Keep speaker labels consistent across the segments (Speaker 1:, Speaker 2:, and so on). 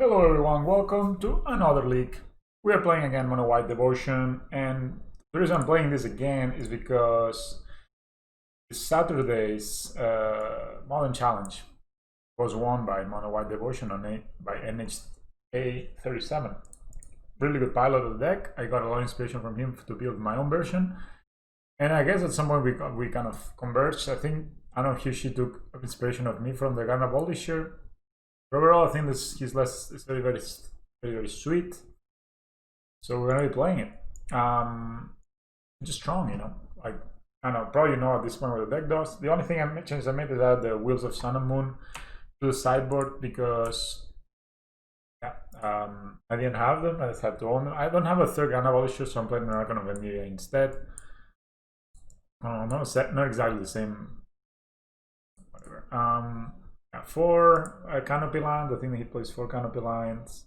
Speaker 1: Hello everyone, welcome to another league. We are playing again Mono White Devotion, and the reason I'm playing this again is because Saturday's Modern Challenge was won by Mono White Devotion by NHA37. Really good pilot of the deck. I got a lot of inspiration from him to build my own version, and I guess at some point we kind of converged. I don't know if she took inspiration of me from the Ghana Polisher. Overall, I think his less is very sweet. So we're gonna be playing it. Just strong, Like I don't know, probably at this point what the deck does. The only thing I made is add the Wheels of Sun and Moon to the sideboard because I didn't have them. I just had to own them. I don't have a third Ghana Polisher, so I'm playing an Archon of Emilia instead. Not exactly the same. Whatever. 4 Canopy Land. I think he plays 4 Canopy Lines.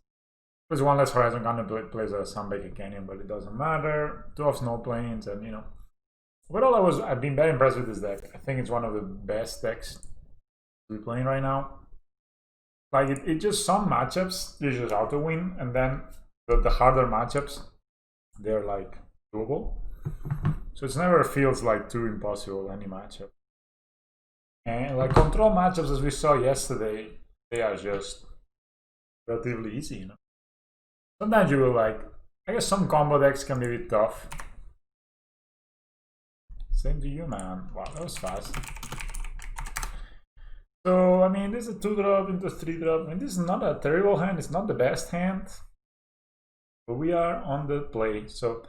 Speaker 1: There's one less Horizon Canopy, plays a Sunbaked Canyon, but it doesn't matter. 2 of Snow Plains, and overall I've been very impressed with this deck. I think it's one of the best decks to be playing right now. Like it just some matchups you just auto win, and then the harder matchups they're like doable. So it never feels like too impossible any matchup. And like control matchups, as we saw yesterday, they are just relatively easy, Sometimes you will I guess some combo decks can be a bit tough. Same to you, man. Wow, that was fast. So, I mean, this is a 2-drop into 3-drop. I mean, this is not a terrible hand. It's not the best hand. But we are on the play. So,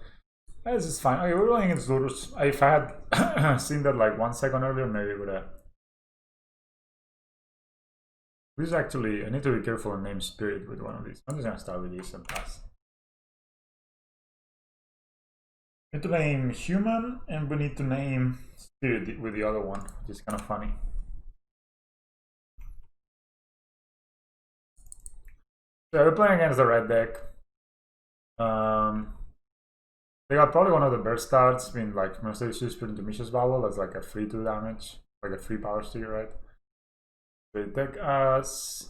Speaker 1: this is fine. Okay, we're rolling against Lurus. If I had seen that like 1 second earlier, maybe we would have. This is actually, I need to be careful and name Spirit with one of these. I'm just gonna start with this and pass. We need to name Human, and we need to name Spirit with the other one, which is kind of funny. So we're playing against the red deck. They got probably one of the burst starts, being like Mercedes Spirit into Mishra's Bubble. That's like a free 2 damage, like a free power steal, right? They take us.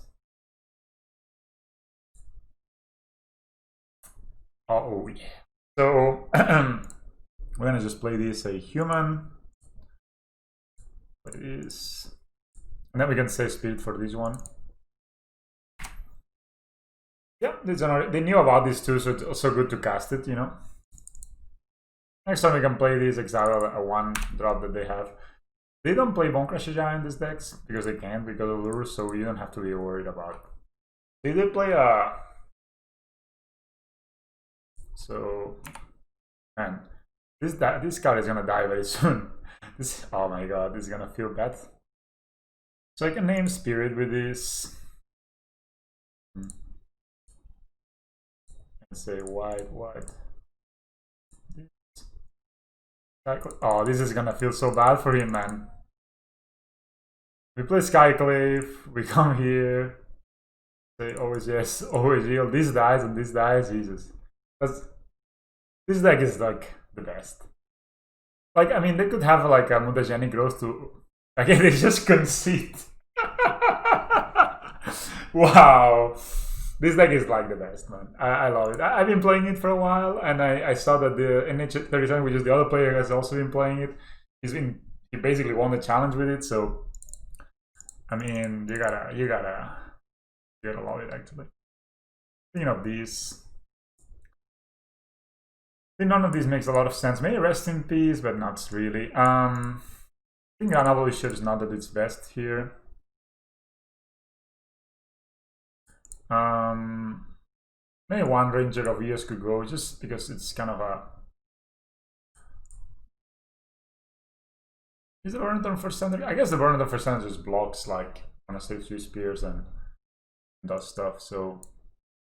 Speaker 1: Oh yeah. So we're gonna just play this a human. Play this, and then we can say Spirit for this one. Yeah, they knew about this too, so it's also good to cast it, Next time we can play this exile a 1-drop that they have. They don't play Bone Crusher Giant in these decks because they can't because of lures, so you don't have to be worried about. They did play a. So, man, this card is gonna die very soon. Oh my god, this is gonna feel bad. So I can name Spirit with this. And say white. Oh, this is gonna feel so bad for him, man. We play Skyclave, we come here, say always yes, always yield. This dies and this dies, Jesus. This deck is like the best. Like, I mean, they could have like a mutagenic growth to. Again, they just concede. Wow. This deck is like the best, man. I love it. I've been playing it for a while, and I saw that the NH37, which is the other player, has also been playing it. He basically won the challenge with it, so I mean, you gotta love it actually. Thinking of these, I think none of these makes a lot of sense. Maybe Rest in Peace, but not really. I think Ghana Polisher is not at its best here. Maybe 1 Ranger of EOS could go, just because it's kind of a. Is the Burn for Center? I guess the Burn for Center just blocks like on a save 3 spears and does stuff. So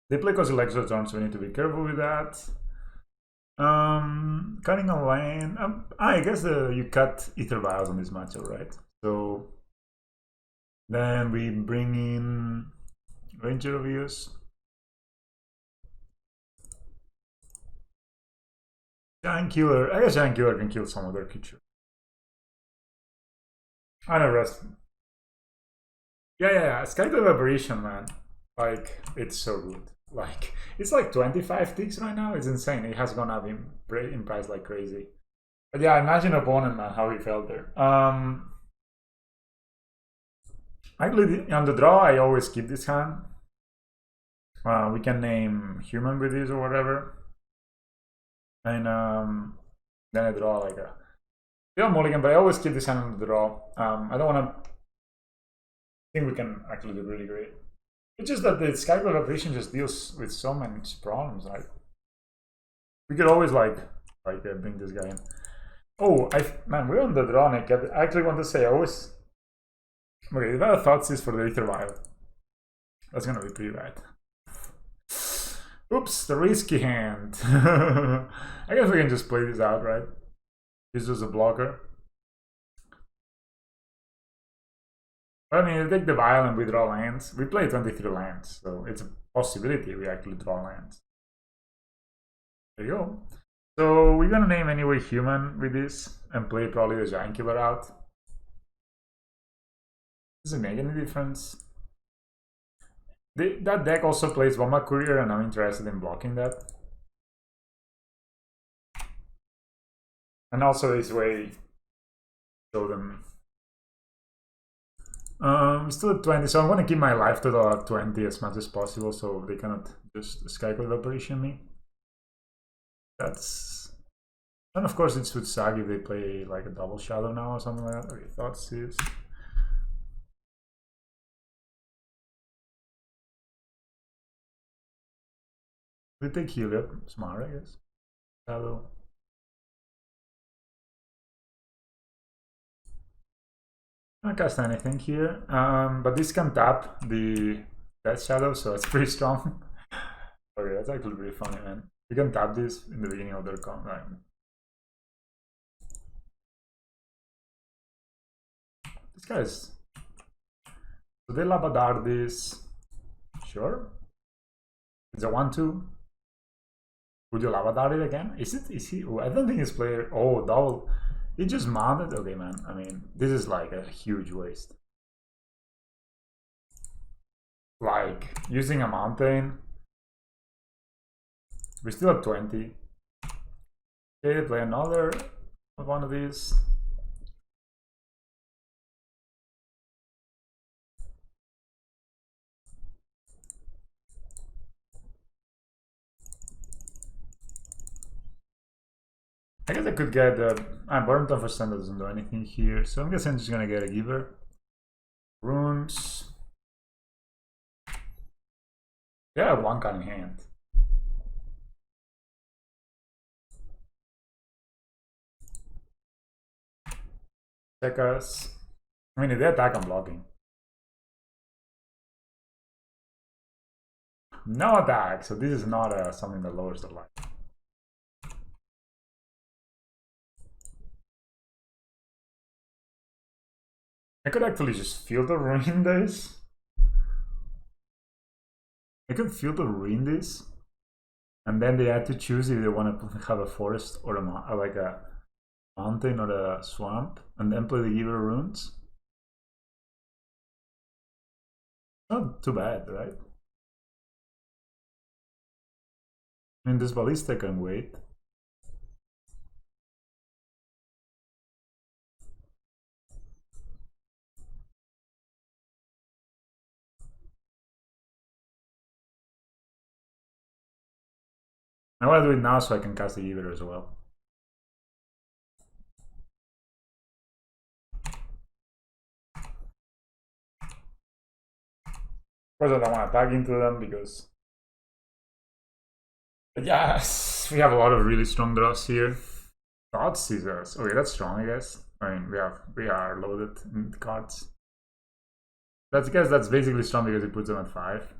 Speaker 1: they play Cozy Exoturn, so we need to be careful with that. Cutting a lane. I guess you cut Ether Vials on this matchup, right? So then we bring in Ranger of EOS. Giant Killer. I guess Giant Killer can kill some other creature. I know Rest. Yeah. Skyclave Aberration, man. Like, it's so good. Like, it's like 25 ticks right now. It's insane. It has gone up in price like crazy. But yeah, imagine opponent, man, how he felt there. Actually, on the draw, I always keep this hand. We can name human with this or whatever. And then I draw like a mulligan, but I always keep this hand on the draw. I don't want to. I think we can actually do really great. It's just that the Skyclave Apparition just deals with so many problems. Like, we could always like bring this guy in. Oh, man, we're on the draw, Nick. I actually want to say I always. Okay, if I have thoughts is for the Aether Vial. That's gonna be pretty bad. Oops, the risky hand. I guess we can just play this out, right? This is a blocker. But I mean, we take the Vial and we draw lands. We play 23 lands, so it's a possibility we actually draw lands. There you go. So we're gonna name anyway human with this and play probably the Giant Killer out. Does it make any difference? That deck also plays Bomba Courier, and I'm interested in blocking that. And also this way, show them. We're still at 20, so I'm gonna keep my life total at 20 as much as possible, so they cannot just Skyclave Apparition me. That's... And of course it would suck if they play like a double shadow now or something like that. Okay, thoughts is... We take Heliod, smart, I guess. Shadow. I don't cast anything here, but this can tap the Death Shadow, so it's pretty strong. Okay, that's actually pretty funny, man. You can tap this in the beginning of their combat. This guy's... So they Labadar this. Sure. It's a 1-2. Would you Labadar it again? Is it? Is he? Oh, I don't think his player... Oh, double... He just mounted? Okay, man. I mean, this is like a huge waste. Like, using a mountain. We're still at 20. Okay, play another one of these. I guess I could get Burnt for Sand doesn't do anything here, so I'm guessing I'm just gonna get a Giver. Runes. Yeah, I have one card in hand. Check us. I mean, if they attack, I'm blocking. No attack, so this is not something that lowers the life. I could actually just Field of Ruin this. I could Field of Ruin this. And then they had to choose if they want to have a forest or like a mountain or a swamp. And then play the Giver Runes. Not too bad, right? I mean, this Ballista can wait. I want to do it now so I can cast the Giver as well. Of course, I don't want to tag into them because... But yes, we have a lot of really strong draws here. God Scissors. Okay, that's strong, I guess. I mean, we are loaded in cards. I guess that's basically strong because it puts them at 5.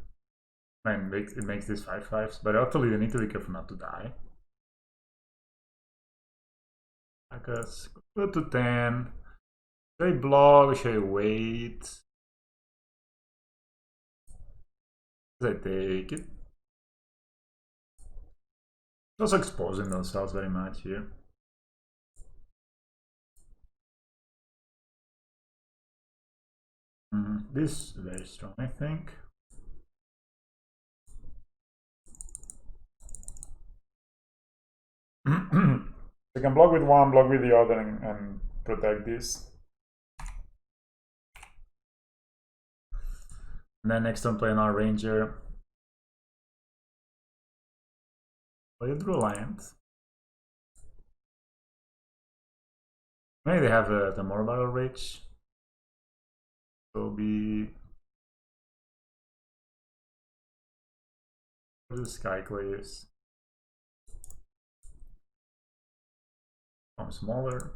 Speaker 1: I mean, it makes this 5/5s, but actually they need to be careful not to die. Because go to 10. Should I block? Should I wait? Should I take it? Also exposing themselves very much here. This is very strong, I think. You can block with one, block with the other, and protect this. And then next turn play another ranger. Play a Druland. Maybe they have the more battle rage. So be the Skyclaves. Some smaller.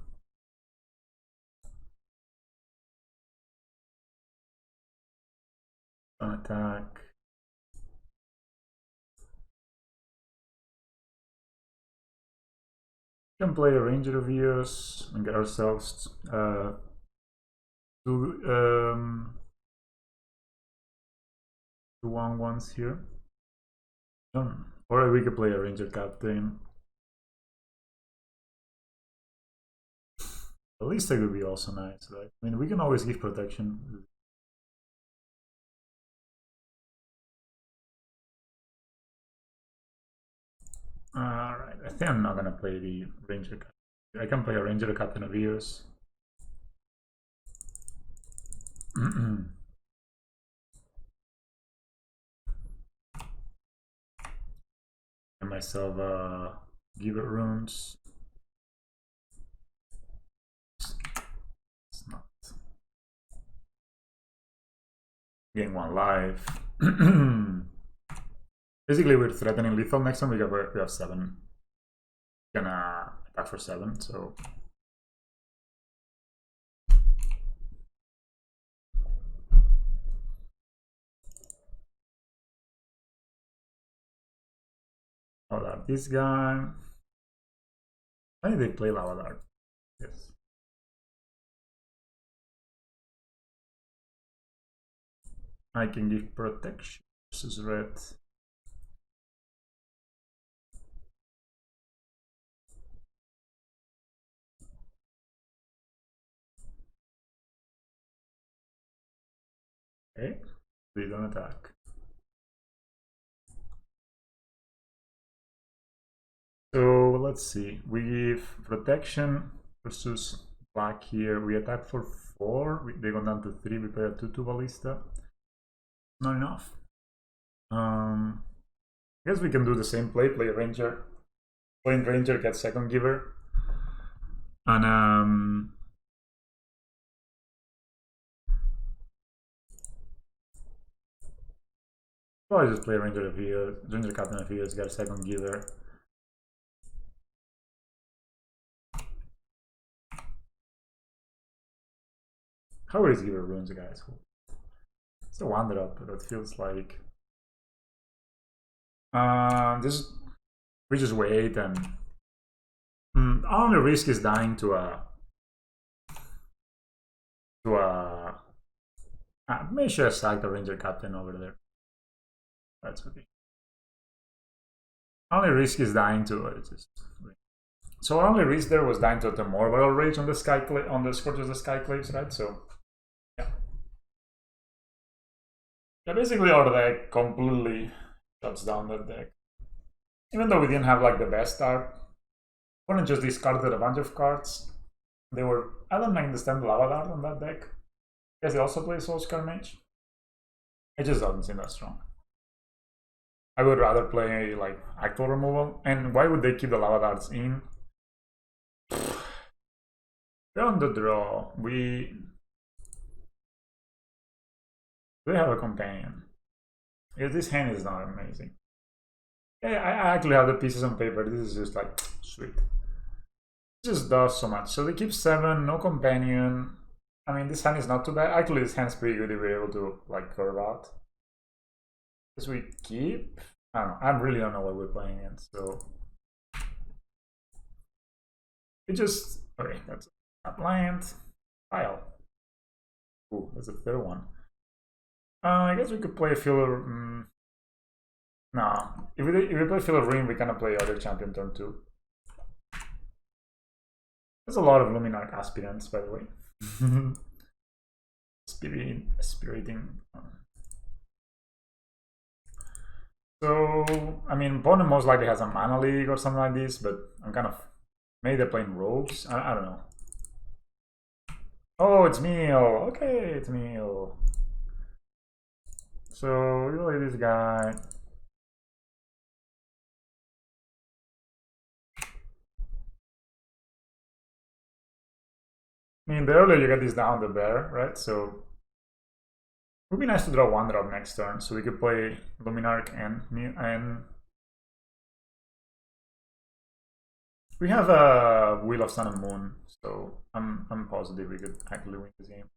Speaker 1: Attack. We can play a Ranger of Eos and get ourselves two 1/1s here. Or we could play a Ranger Captain. At least that would be also nice, right? I mean, we can always give protection. Alright, I think I'm not gonna play the Ranger Captain. I can play a Ranger Captain of Eos. And myself give it runes. It's not. Getting one life. Basically, we're threatening lethal. Next time we have 7. Gonna attack for 7, so. Hold up, this guy. I think they play Lavadar. Yes. I can give protection versus red. Okay, they don't attack. So let's see. We give protection versus black here. We attack for 4. They go down to 3. We play a 2/2 ballista. Not enough. I guess we can do the same play. Play Ranger. Playing Ranger, get second giver. And probably just play Ranger of Eos, Ranger Captain of Eos, get a second giver. How is giver runes, guys? It's a 1-drop, but it feels like we just wait, and our only risk is dying to a make sure I sack the Ranger Captain over there. That's okay. Only risk is dying to it. So our only risk there was dying to the more battle rage on the Scourge of the Skyclaves, right? So yeah, basically our deck completely shuts down that deck. Even though we didn't have like the best start, we just discarded a bunch of cards. They were, I don't understand Lavadar on that deck. I guess they also play Soulscar Mage. It just doesn't seem that strong. I would rather play like actual removal. And why would they keep the Lavadards in? They're on the draw. We have a companion. Yeah, this hand is not amazing. Yeah, I actually have the pieces on paper. This is just like sweet. It just does so much. So they keep 7, no companion. I mean, this hand is not too bad. Actually, this hand's pretty good if we're able to like curve out. As we keep, I don't know. I really don't know what we're playing in. So it just okay. That's a land pile. Ooh, that's a 3rd one. I guess we could play a filler. No, if we play filler ring, we cannot play other champion turn 2. There's a lot of Luminarch aspirants, by the way. Spiriting. So, I mean, opponent most likely has a mana league or something like this, but I'm kind of... Maybe they're playing rogues? I don't know. Oh, it's Meal! Okay, it's Meal. So, you play this guy. I mean, the earlier you get this down, the better, right? So, it would be nice to draw one drop next turn, so we could play Luminarch and we have a Wheel of Sun and Moon, so I'm positive we could actually win this game.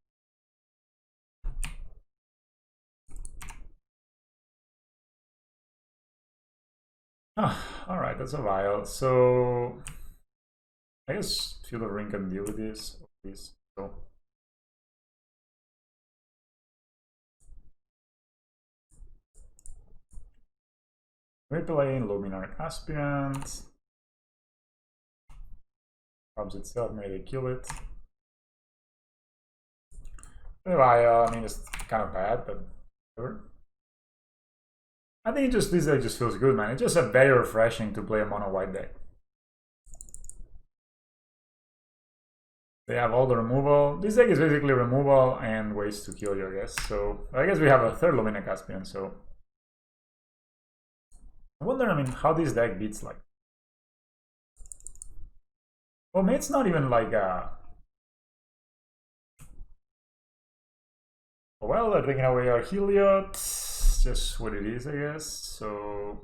Speaker 1: Alright, that's a while. So I guess Field of Ring can deal with this. So we're playing Luminarch Aspirant. Probs itself, maybe kill it. I mean, it's kind of bad, but whatever. I think this deck just feels good, man. It's just a very refreshing to play a mono white deck. They have all the removal. This deck is basically removal and ways to kill you, I guess. So I guess we have a third Luminarch Aspirant, so I wonder, I mean, how this deck beats like... Well, maybe it's not even like a... Well, they're taking away our Heliod. It's just what it is, I guess. So...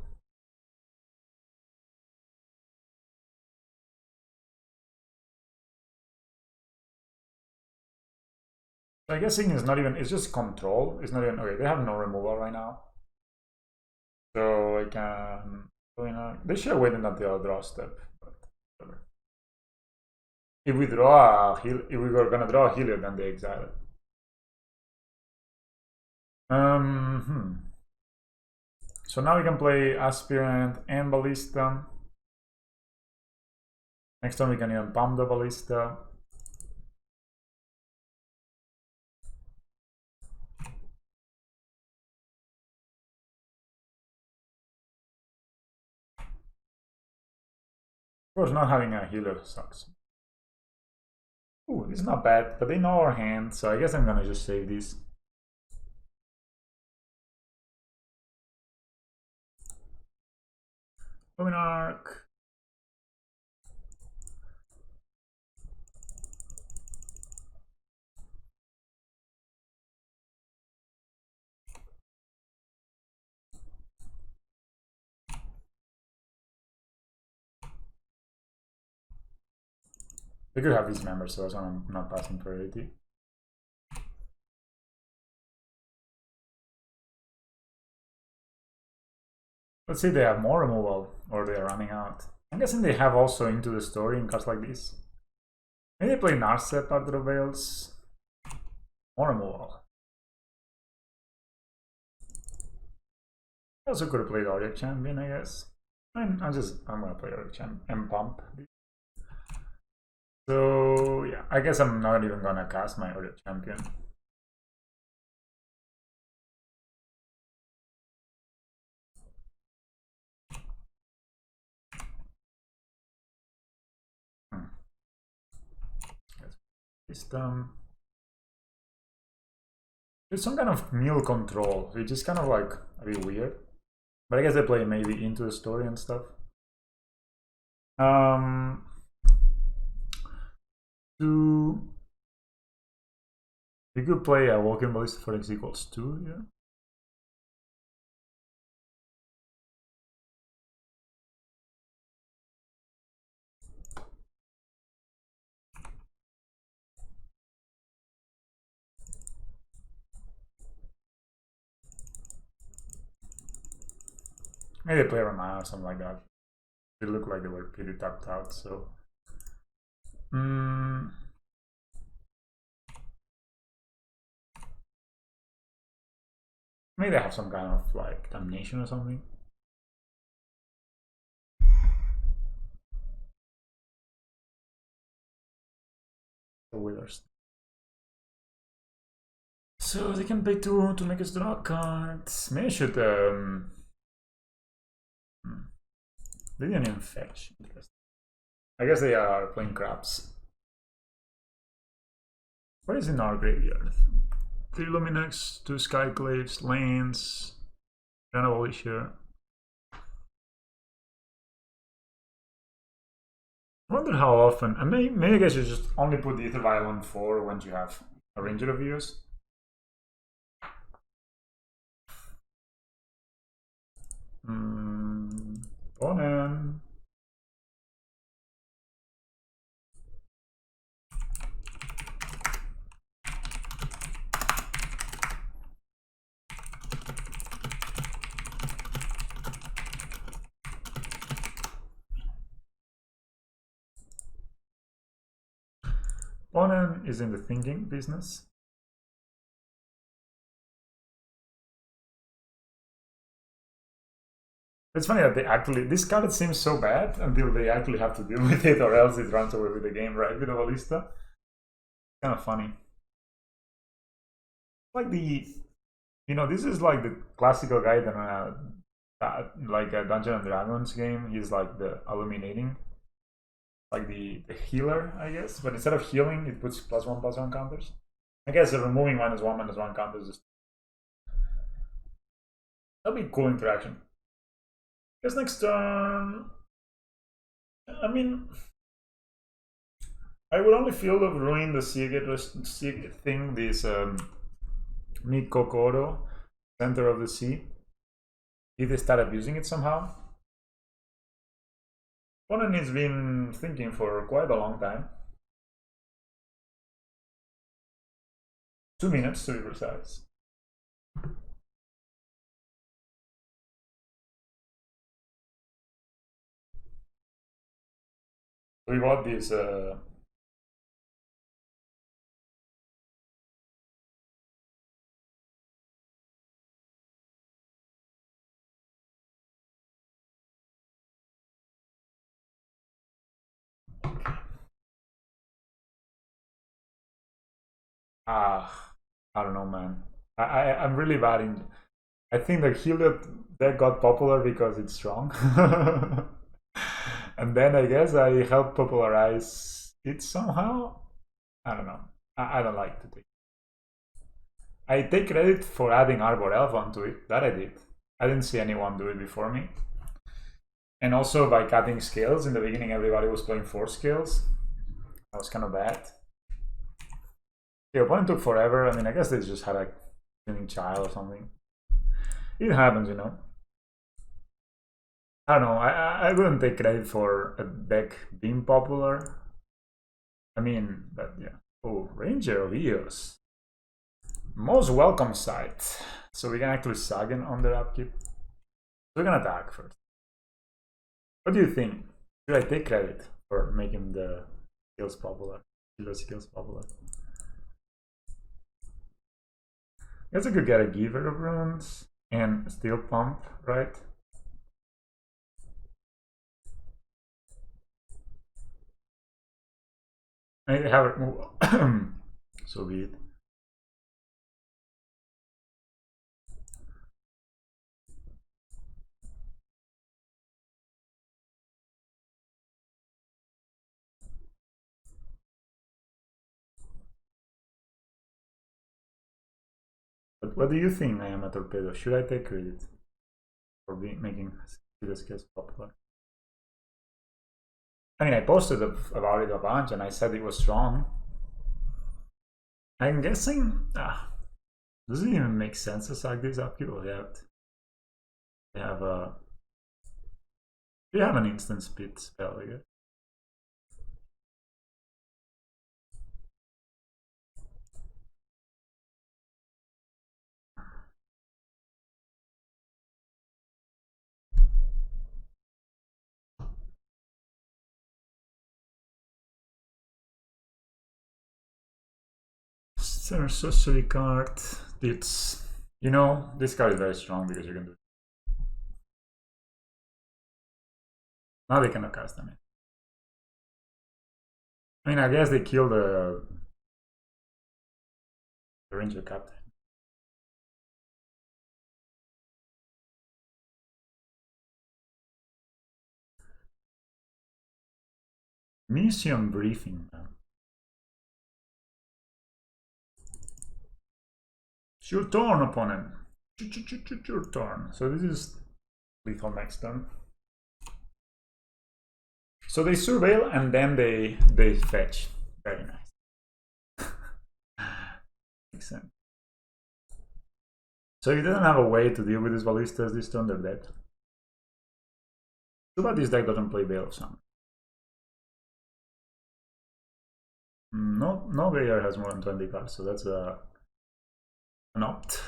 Speaker 1: I guess it's not even... It's just control. It's not even... Okay, they have no removal right now. So I can... They should have waited until I draw a step. But whatever. If we draw a if we were gonna draw a Heliod, then they exile it. So now we can play Aspirant and Ballista. Next time we can even pump the Ballista. Of course, not having a healer sucks. Ooh, this is not bad, but they know our hand, so I guess I'm gonna just save this. Luminarch. They could have these members, so that's why I'm not passing priority. Let's say they have more removal, or they are running out. I'm guessing they have also Into the Story in cards like this. Maybe they play Narset after the Veils. More removal. I also could have played Audio Champion, I guess. I'm gonna play Audio Champion and pump. So yeah, I guess I'm not even gonna cast my Audio Champion. System. There's some kind of meal control, which is kind of like a bit weird. But I guess they play maybe Into the Story and stuff. You could play a Walking Ballista for x equals 2, yeah. Maybe they play Ramaya or something like that. They look like they were pretty tapped out, so. Maybe they have some kind of like damnation or something. The Withers. So they can pay 2 to make us draw cards. Maybe I should They didn't even fetch. Interesting. I guess they are playing craps. What is in our graveyard? 3 Luminex, 2 Skyclaves, Lanes, General here. I wonder how often, and maybe I guess you just only put the Ether Vial on 4 when you have a Ranger of Eos. Opponent. Opponent is in the thinking business. It's funny that they actually, this card seems so bad until they actually have to deal with it, or else it runs away with the game, right? With the Ballista. Kind of funny. Like the, you know, this is like the classical guy that like a Dungeons and Dragons game. He's like the illuminating, like the healer, I guess. But instead of healing, it puts +1/+1 counters. I guess the removing -1/-1 counters is, that'll be a cool interaction. Guess next turn, I mean, I would only feel of ruin the Sieg thing, this Mi Kokoro, Center of the Sea, if they start abusing it somehow. Opponent has been thinking for quite a long time. 2 minutes to be precise. We got this I don't know, man. I'm really bad in. I think the Heliod deck got popular because it's strong. And then I guess I helped popularize it somehow. I don't know. I don't like to take. I take credit for adding Arbor Elf onto it. That I did. I didn't see anyone do it before me. And also by cutting scales. In the beginning, everybody was playing 4 scales. That was kind of bad. The opponent took forever. I mean, I guess they just had a tuning child or something. It happens, you know. I don't know. I wouldn't take credit for a deck being popular. I mean, but yeah. Oh, Ranger of Eos. Most welcome sight. So we can actually Sagan on their upkeep. We're gonna attack first. What do you think? Should I take credit for making the skills popular? The skills popular. I guess I could get a Giver of Runes and Steel Pump, right? I have it move. So be it. But what do you think, I am a torpedo? Should I take credit for making the skills popular? I mean, I posted about it a bunch and I said it was strong. I'm guessing. Does it even make sense to sack this upkeep? Or they have a. They have an instant speed spell, I guess. Sorcery card. It's, you know, this card is very strong because you can do it. Now they cannot cast them. I mean, I guess they killed the Ranger Captain. Mission briefing, man. It's your turn, opponent. Your turn. So this is lethal next turn. So they surveil and then they fetch. Very nice. Makes sense. So he doesn't have a way to deal with these ballistas this turn, they're dead. Too bad this deck doesn't play Veil of Summer. No graveyard has more than 20 cards, so that's an opt.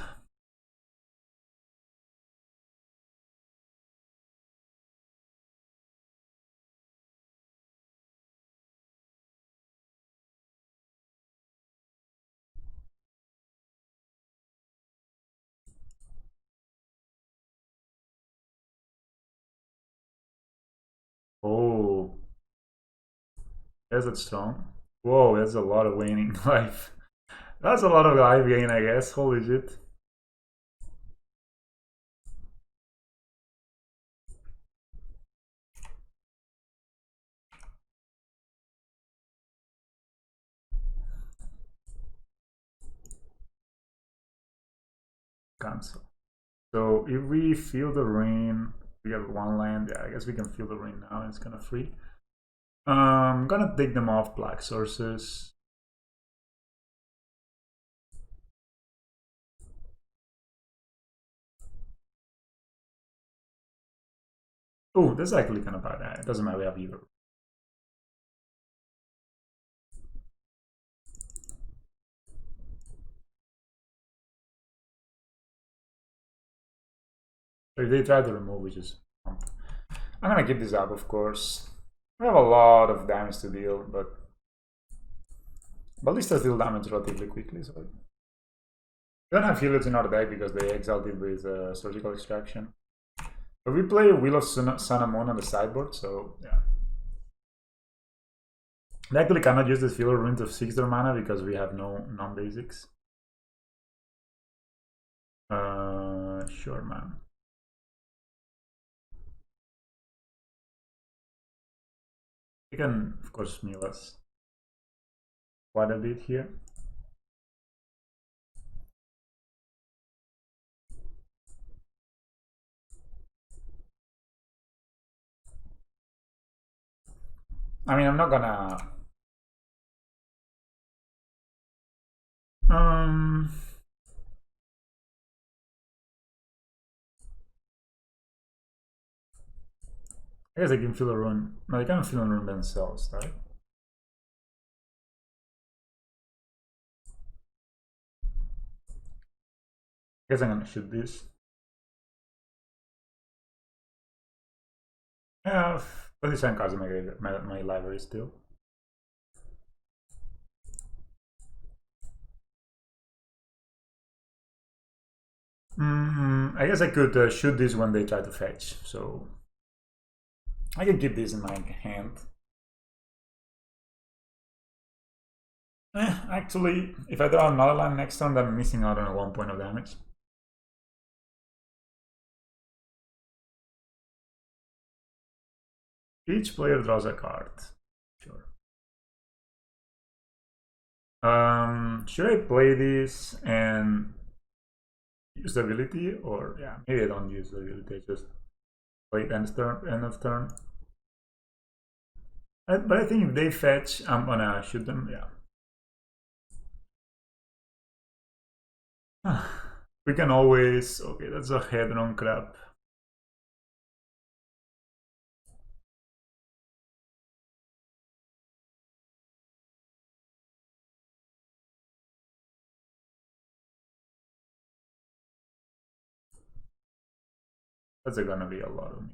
Speaker 1: Oh, is it strong? Whoa, that's a lot of waning life. That's a lot of life gain, I guess. Holy shit. Cancel. So if we feel the rain, we have one land. Yeah, I guess we can feel the rain now. It's kind of free. I'm gonna take them off black sources. Oh, that's actually kind of bad. It doesn't matter, we have either. So if they try to remove, we just pump. I'm gonna keep this up, of course. We have a lot of damage to deal, but ballistas deal damage relatively quickly, so we don't have Heliod in our deck because they exiled it with Surgical Extraction. But we play Wheel of Sun and Moon on the sideboard, so yeah. We actually cannot use the Filler Runes of 6 mana because we have no non-basics. Sure, man. We can, of course, mill us quite a bit here. I mean, I'm not gonna... I guess they can feel a rune. No, they can't feel a rune themselves, right? I guess I'm gonna shoot this. I have 27 cards in my library still. I guess I could shoot this when they try to fetch, so I can keep this in my hand. Actually, if I draw another land next turn, I'm missing out on 1 point of damage. Each player draws a card. Sure. Should I play this and use the ability, or yeah, maybe I don't use the ability. I just play end of turn. But I think if they fetch, I'm gonna shoot them. Yeah. We can always. Okay, that's a head-on crap. That's gonna be a lot of me.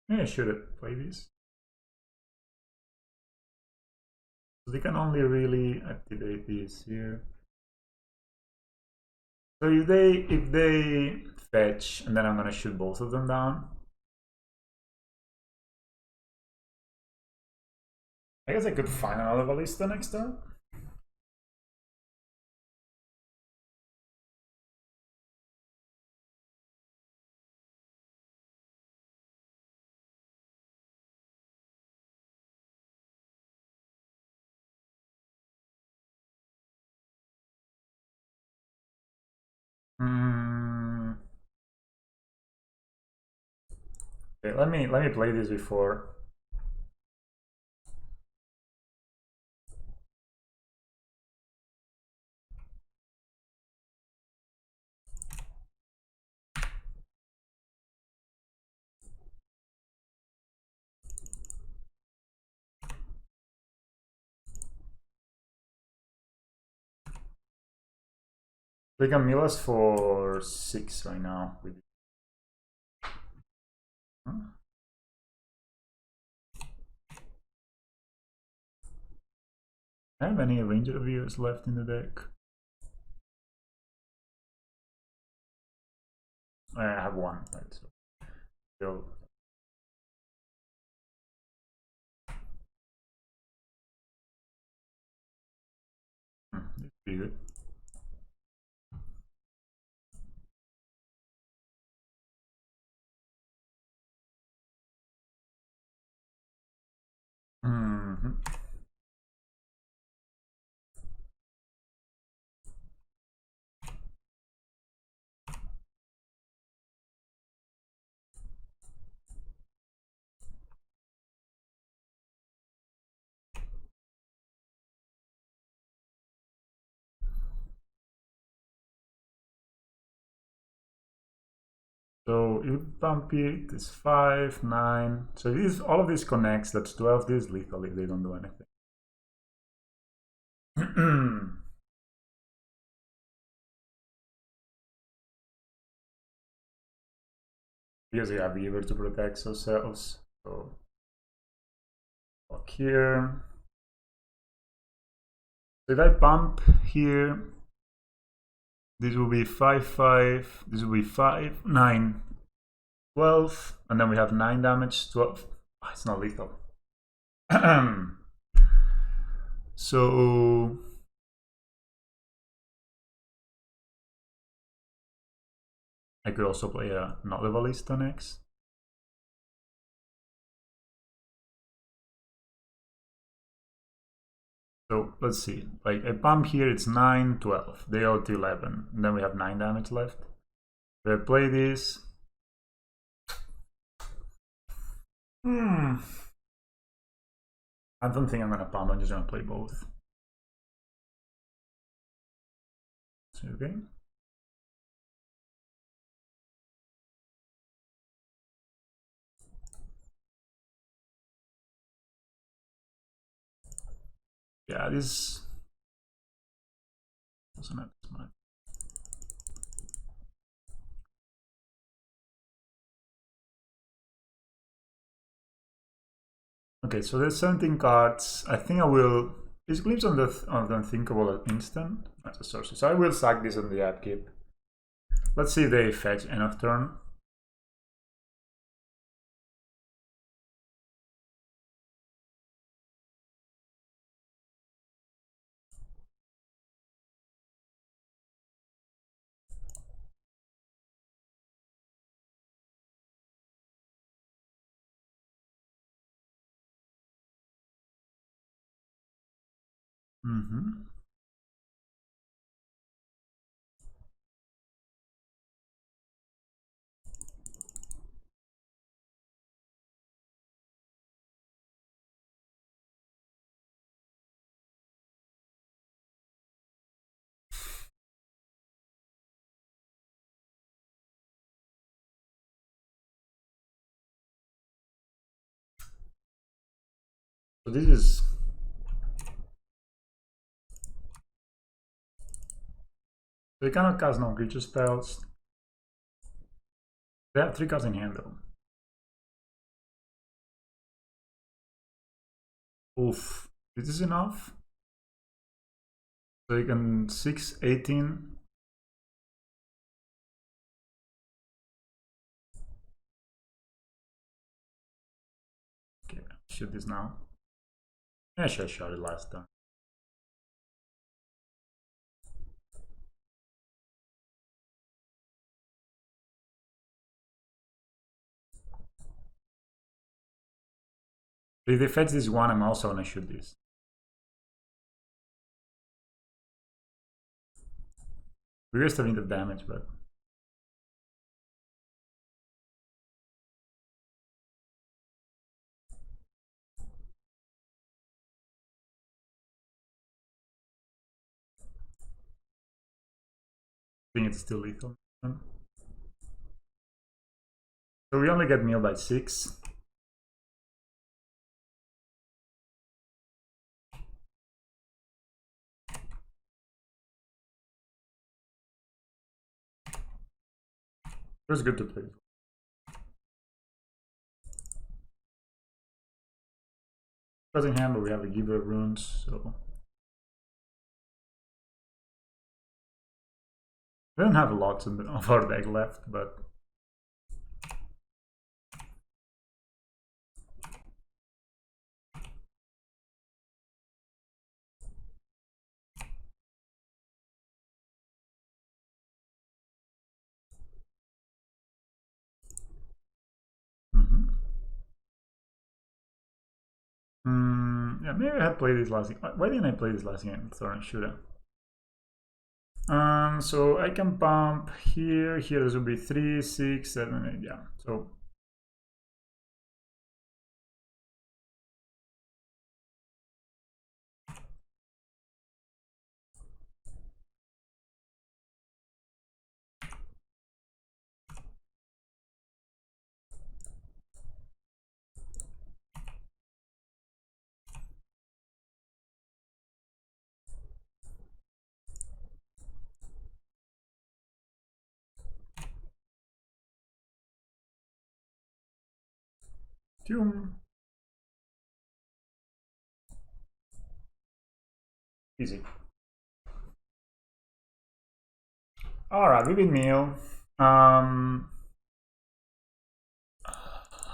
Speaker 1: Maybe I should play this. So they can only really activate this here. So if they fetch, and then I'm gonna shoot both of them down. I guess I could find another ballista next turn. Okay, let me play this before. We can mill us for 6 right now. Hmm? I have any ranger viewers left in the deck? I have one, right? So still. It's pretty good. Mm-hmm. So you bump it, it's 5, 9. So these, all of these connects, that's 12. This is lethal if they don't do anything. Because we have Beaver to protect ourselves. So block here. So if I pump here, this will be 5, 5. This will be 5, 9, 12. And then we have 9 damage, 12. Oh, it's not lethal. So I could also play a not Ballista next. So let's see, like I pump here, it's 9, 12. They go to 11. And then we have 9 damage left. If I play this. I don't think I'm gonna pump, I'm just gonna play both. Okay. Yeah, this wasn't that smart. Okay, so there's 17 cards. I think I will. This Glimpse on the Unthinkable instant. That's a sorcery. So I will sack this on the upkeep. Let's see if they fetch end of turn. So this is. They cannot cast non-creature spells. They have 3 cards in hand though. Oof. This is enough. So you can 6, 18. Okay, shoot this now. Yeah, I should have shot it last time. If they fetch this one, I'm also gonna shoot this. We are still in the damage, but think it's still lethal. So we only get milled by 6. It was good to play. Doesn't hand, but we have a giver of runes, so we don't have lots of our deck left, but yeah, maybe I had played this last game. Why didn't I play this last game? Sorry, should have. So I can pump here. Here this will be 3, 6, 7, 8. Yeah. So easy. All right, we beat meal. I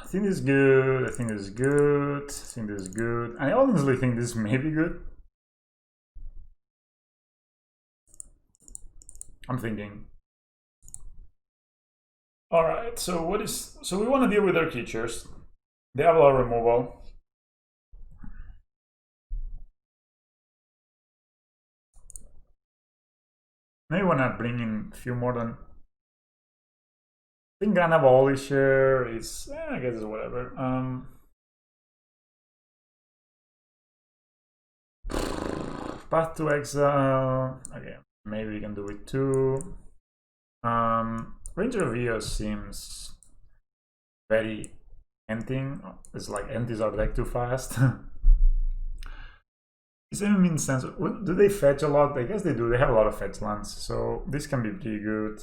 Speaker 1: think this is good. I think this is good. I think this is good. I honestly think this may be good. I'm thinking. All right. So we want to deal with their creatures. They have a lot of removal. Maybe when I bring in a few more than. I think Grand Abolisher is. I guess it's whatever. Path to Exile. Okay, maybe we can do it too. Ranger of Eos seems very ending. It's like empties our deck too fast. Does it even mean sense? Do they fetch a lot? I guess they do. They have a lot of fetch lands, so this can be pretty good.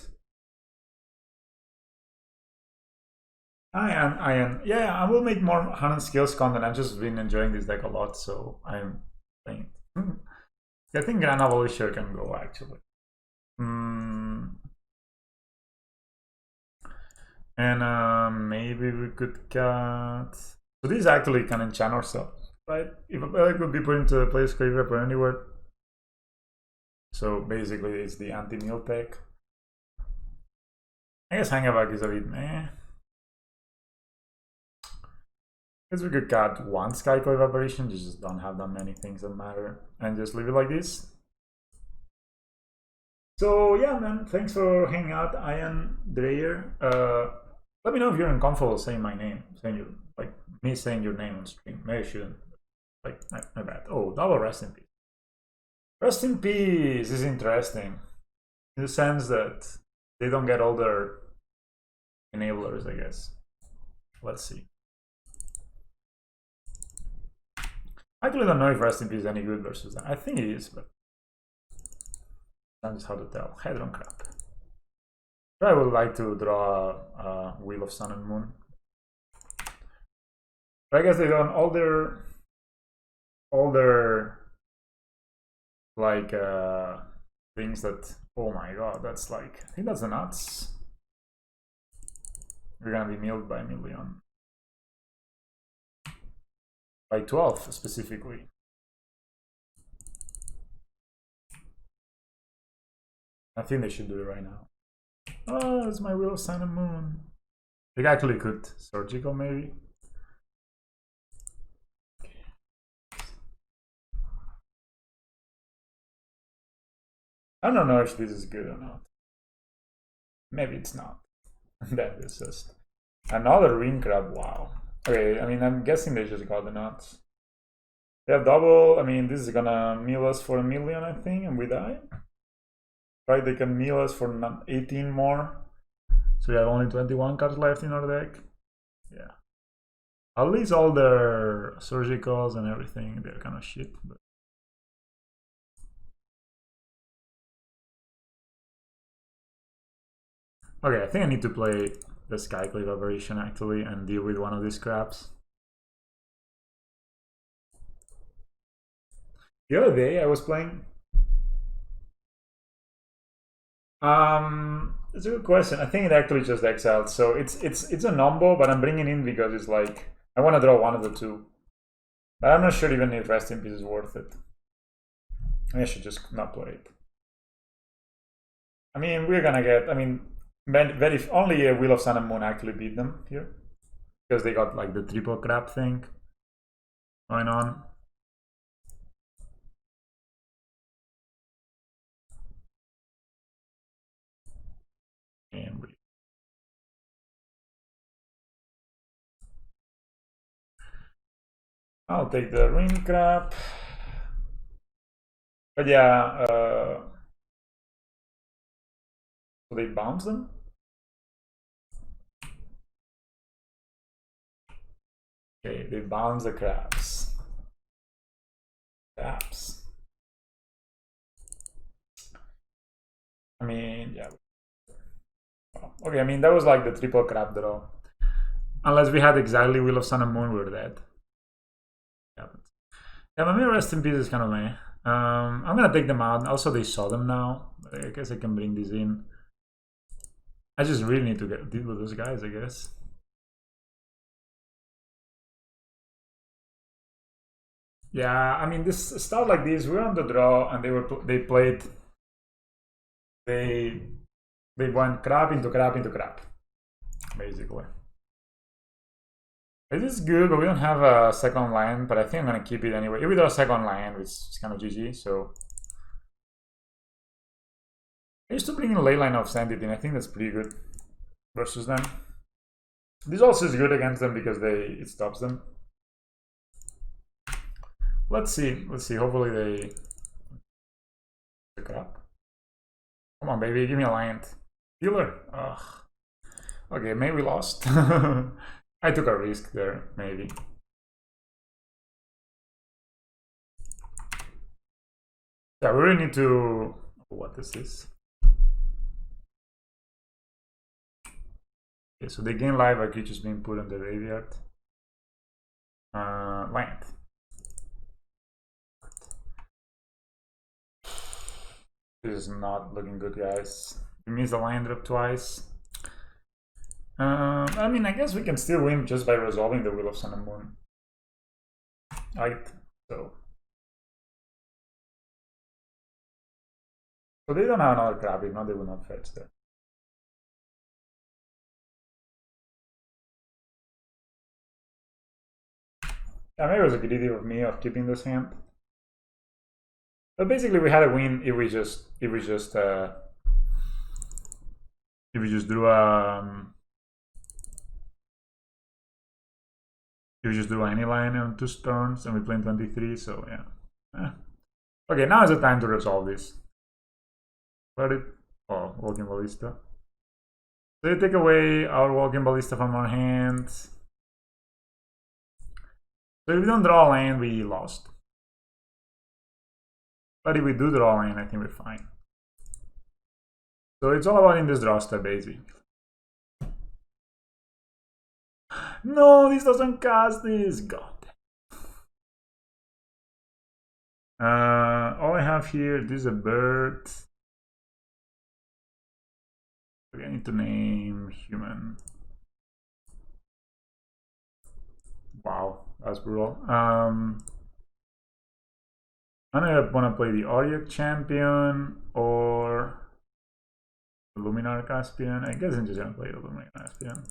Speaker 1: Yeah, I will make more 100 skills content. I've just been enjoying this deck a lot, so I'm playing. I think Grand Abolisher can go actually. And maybe we could cut. So this actually can enchant ourselves, right? If a player could be put into a place graveyard or anywhere. So basically, it's the anti-meal tech. I guess Hangaback is a bit meh. I guess we could cut one Skyco Evaporation, you just don't have that many things that matter, and just leave it like this. So yeah, man, thanks for hanging out, Ian Dreyer. Let me know if you're uncomfortable saying my name, saying you like me saying your name on stream. Maybe I shouldn't. Like my bad. Oh, double rest in peace. Rest in peace is interesting, in the sense that they don't get all their enablers, I guess. Let's see. I actually don't know if Rest in Peace is any good versus that. I think it is, but that's how to tell. Hedron crap. I would like to draw a Wheel of Sun and Moon. But I guess they don't all their like things that, oh my god, that's like, I think that's the nuts. We're gonna be milled by a million. By 12 specifically. I think they should do it right now. Oh, it's my Wheel of Sun and Moon. They actually could surgical maybe. I don't know if this is good or not. Maybe it's not. That is just another ring crab. Wow. Okay, I mean, I'm guessing they just got the nuts. They have double. I mean, this is gonna mill us for a million, I think, and we die. Right, they can mill us for 18 more. So we have only 21 cards left in our deck. Yeah. At least all their surgicals and everything, they're kind of shit. But... okay, I think I need to play the Skyclave Aberration actually and deal with one of these craps. The other day I was playing. It's a good question. I think it actually just exiled. So it's a number, but I'm bringing in because it's like I want to draw one of the two. But I'm not sure even if Rest in Peace is worth it. I should just not play it. I mean, we're gonna get. I mean, very only a Wheel of Sun and Moon actually beat them here because they got like the triple crap thing going on. And I'll take the ring crap. But yeah, so they bounce them. Okay, they bounce the craps. Craps. I mean, yeah. Okay, I mean, that was like the triple crap draw. Unless we had exactly Wheel of Sun and Moon, we're dead. Yeah, but maybe Rest in Peace is kind of meh. I'm gonna take them out. Also, they saw them now. I guess I can bring these in. I just really need to deal with those guys, I guess. Yeah, I mean, this stuff like this, we're on the draw, and they played. They went crap into crap into crap, basically. It is good, but we don't have a second land. But I think I'm gonna keep it anyway. If we draw a second land, it's kind of GG. So I used to bring in Leyline of Sanctity, and I think that's pretty good versus them. This also is good against them because it stops them. Let's see. Hopefully they pick it up. Come on, baby, give me a land. Healer. Ugh. Okay, maybe we lost. I took a risk there, maybe. Yeah, we really need to. What is this? Okay, so they gain life by creatures being put on the graveyard. Land. This is not looking good, guys. We missed the land drop twice. I mean, I guess we can still win just by resolving the Wheel of Sun and Moon. Right, so they don't have another crab, if not, they will not fetch there. Yeah, maybe it was a greedy of me of keeping this hand. But basically, we had a win if we just drew you just do any line on 2 turns and we play in 23, so yeah. Okay, now is the time to resolve this. Let it. Oh, Walking Ballista. So you take away our Walking Ballista from our hand. So if we don't draw a lane, we lost. But if we do draw a lane, I think we're fine. So it's all about in this draw step, basically. No, this doesn't cast this. God. All I have here, this is a bird. Okay, I need to name human. Wow, that's brutal. I don't want to play the Auric Champion or the Luminar Caspian. I guess I'm just gonna play the Luminar Caspian.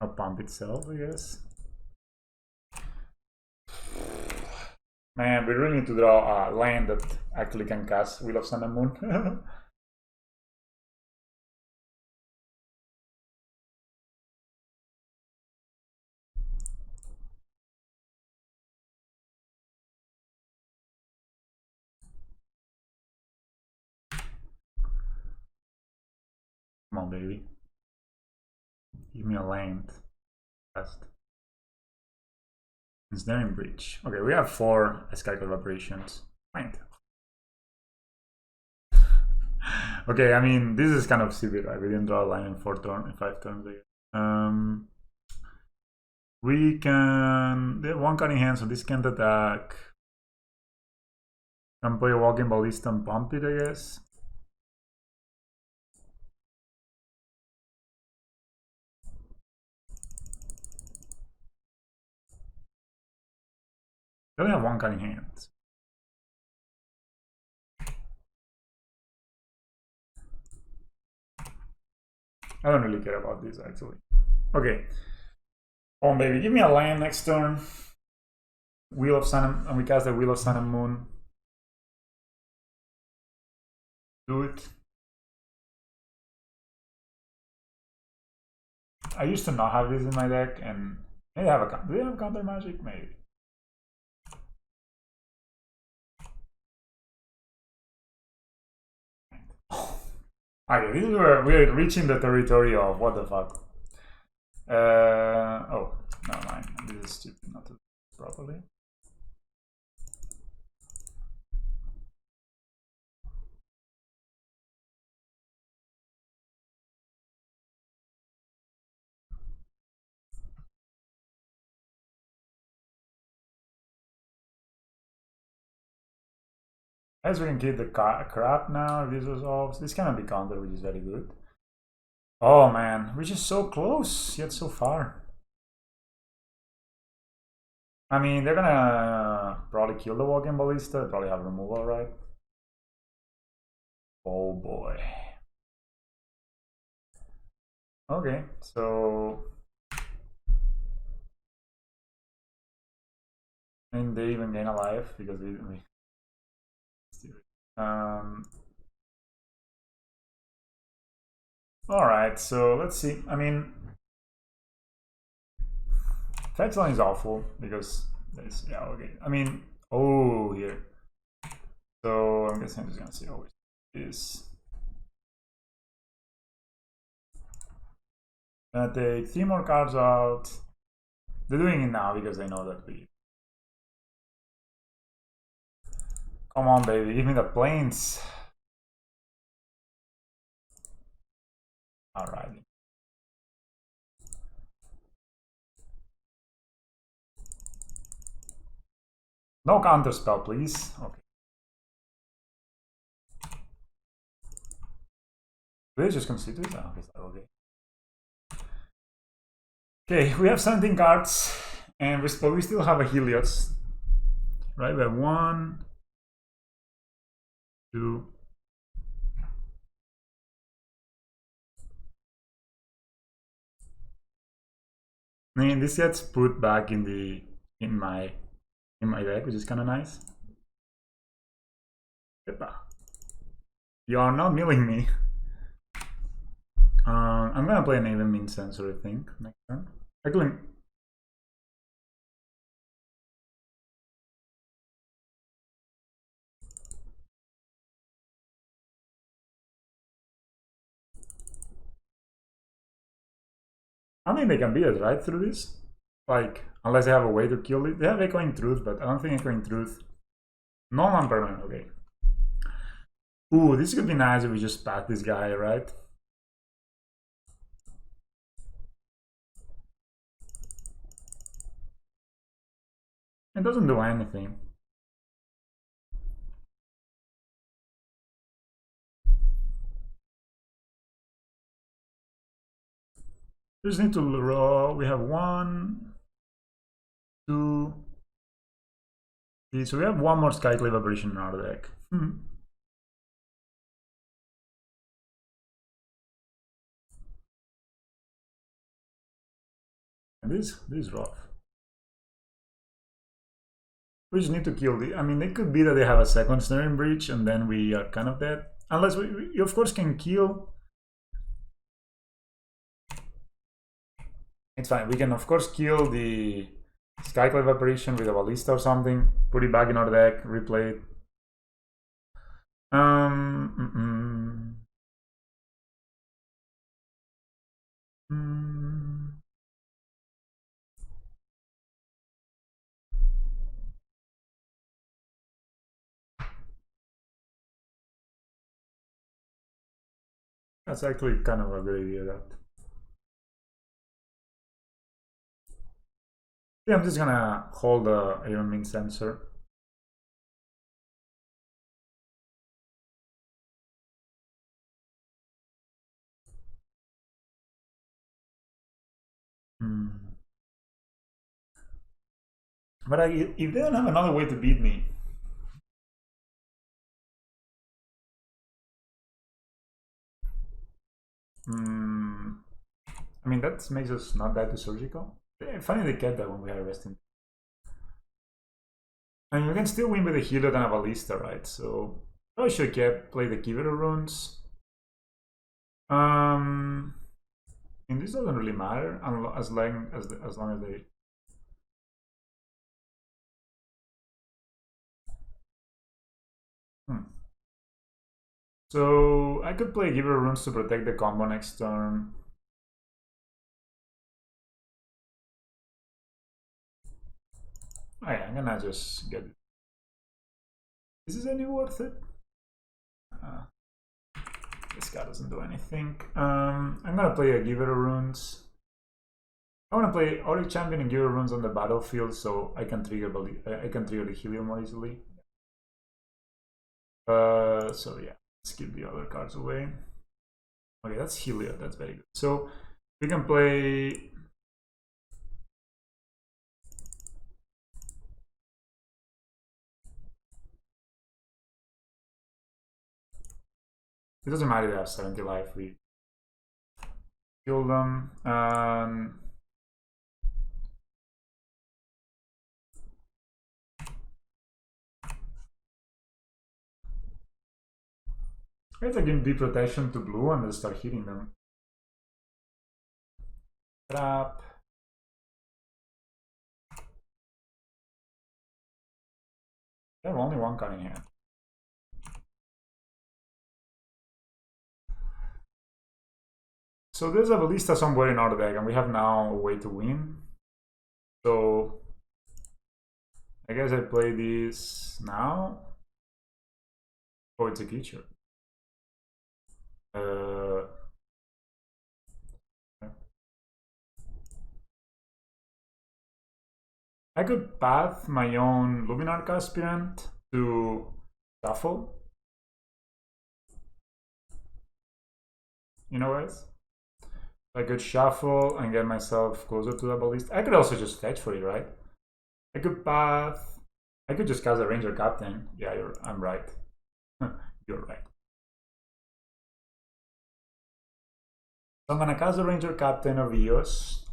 Speaker 1: Or pump itself, I guess. Man, we really need to draw a land that actually can cast Wheel of Sun and Moon. baby. Give me a land. Fast. Ensnaring Breach. Okay, we have 4 Skyclave operations. Fine. Okay, I mean, this is kind of stupid, right? We didn't draw a line in 5 turns. We can... They have 1 card in hand, so this can't attack. Can play a Walking Ballista and pump it, I guess. They only have 1 card in hand. I don't really care about this, actually. Okay. Oh, baby, give me a land next turn. Wheel of Sun, and we cast the Wheel of Sun and Moon. Do it. I used to not have this in my deck, and maybe have a... Do they have counter magic? Maybe. Okay, this is where we're reaching the territory of what the fuck. Oh, never mind. This is stupid not to do this properly. As we can keep the crap now, if this resolves. This cannot be countered, which is very good. Oh man, we're just so close, yet so far. I mean, they're gonna probably kill the Walking Ballista, probably have removal, right? Oh boy. Okay, so... And they even gain a life, because we Alright, so let's see. I mean, fetch line is awful because there's, yeah, okay. I mean, oh, here. So I'm guessing I'm just gonna see how it is. Gonna take 3 more cards out. They're doing it now because they know that we. Come on, baby, give me the planes. Alright. No counter spell, please. Okay. They just consider it? Okay. Okay, we have 17 cards, and we still have a Helios. Right, we have 1, 2. I mean, this gets put back in my deck, which is kind of nice. You are not milling me. I'm gonna play an even mean sensor, I think, next turn. Actually, I don't think they can beat us, right, through this? Like, unless they have a way to kill it. They have Echoing Truth, but I don't think Echoing Truth... Non-permanent, okay. Ooh, this could be nice if we just pack this guy, right? It doesn't do anything. We just need to roll. We have 1, 2, 3. So we have 1 more Skyclave Aberration in our deck. And this is rough. We just need to kill the... I mean, it could be that they have a second Ensnaring Breach and then we are kind of dead. Unless we of course can kill... It's fine. We can of course kill the Skyclave Apparition with a Ballista or something. Put it back in our deck, replay it. That's actually kind of a good idea. That. Yeah, I'm just gonna hold the even min sensor. Hmm. But if they don't have another way to beat me, I mean that makes us not die to surgical. I find they get that when we are resting. And you can still win with a Heliod and a Ballista, right? So I should play the Kibero runes. And this doesn't really matter as long as they. So I could play Giver runes to protect the combo next turn. Oh yeah, I'm gonna just get it. Is this any worth it? This guy doesn't do anything. I'm gonna play a Giver runes. I want to play Auric Champion and Giver runes on the battlefield so I can trigger the Heliod more easily. So yeah, let's keep the other cards away. Okay, that's Heliod. That's very good. So we can play. It doesn't matter if they have 70 life. We kill them. I guess I can be protection to blue and then start hitting them. Trap. I have only one card in hand. So there's a Ballista somewhere in our deck, and we have now a way to win. So I guess I play this now. Oh, it's a creature. I could path my own Luminarch aspirant to shuffle. You know, guys? I could shuffle and get myself closer to the Ballista. I could also just fetch for it, right? I could path. I could just cast a Ranger Captain. Yeah, I'm right. You're right. So I'm gonna cast the Ranger Captain of Eos.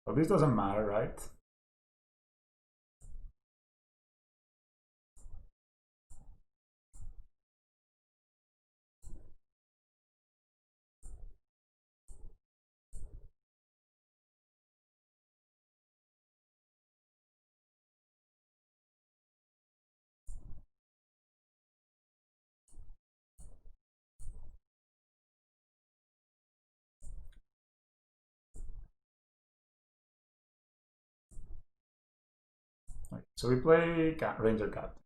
Speaker 1: So this doesn't matter, right? Okay, so we play Ranger Captain.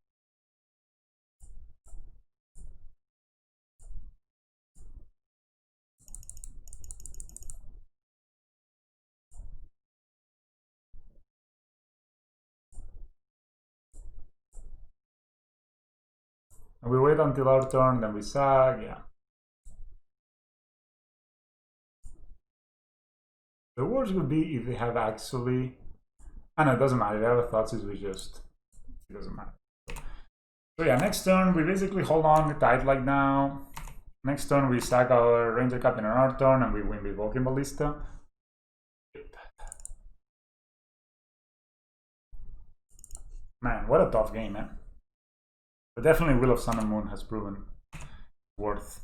Speaker 1: And we wait until our turn, then we sag, yeah. The worst would be if they have actually. I know it doesn't matter. They have a Thoughtseize, we just. It doesn't matter. So yeah, next turn we basically hold on tight like now. Next turn we sack our Ranger Captain on our turn and we win with Vulcan Ballista. Man, what a tough game, man. But definitely Will of Sun and Moon has proven worth.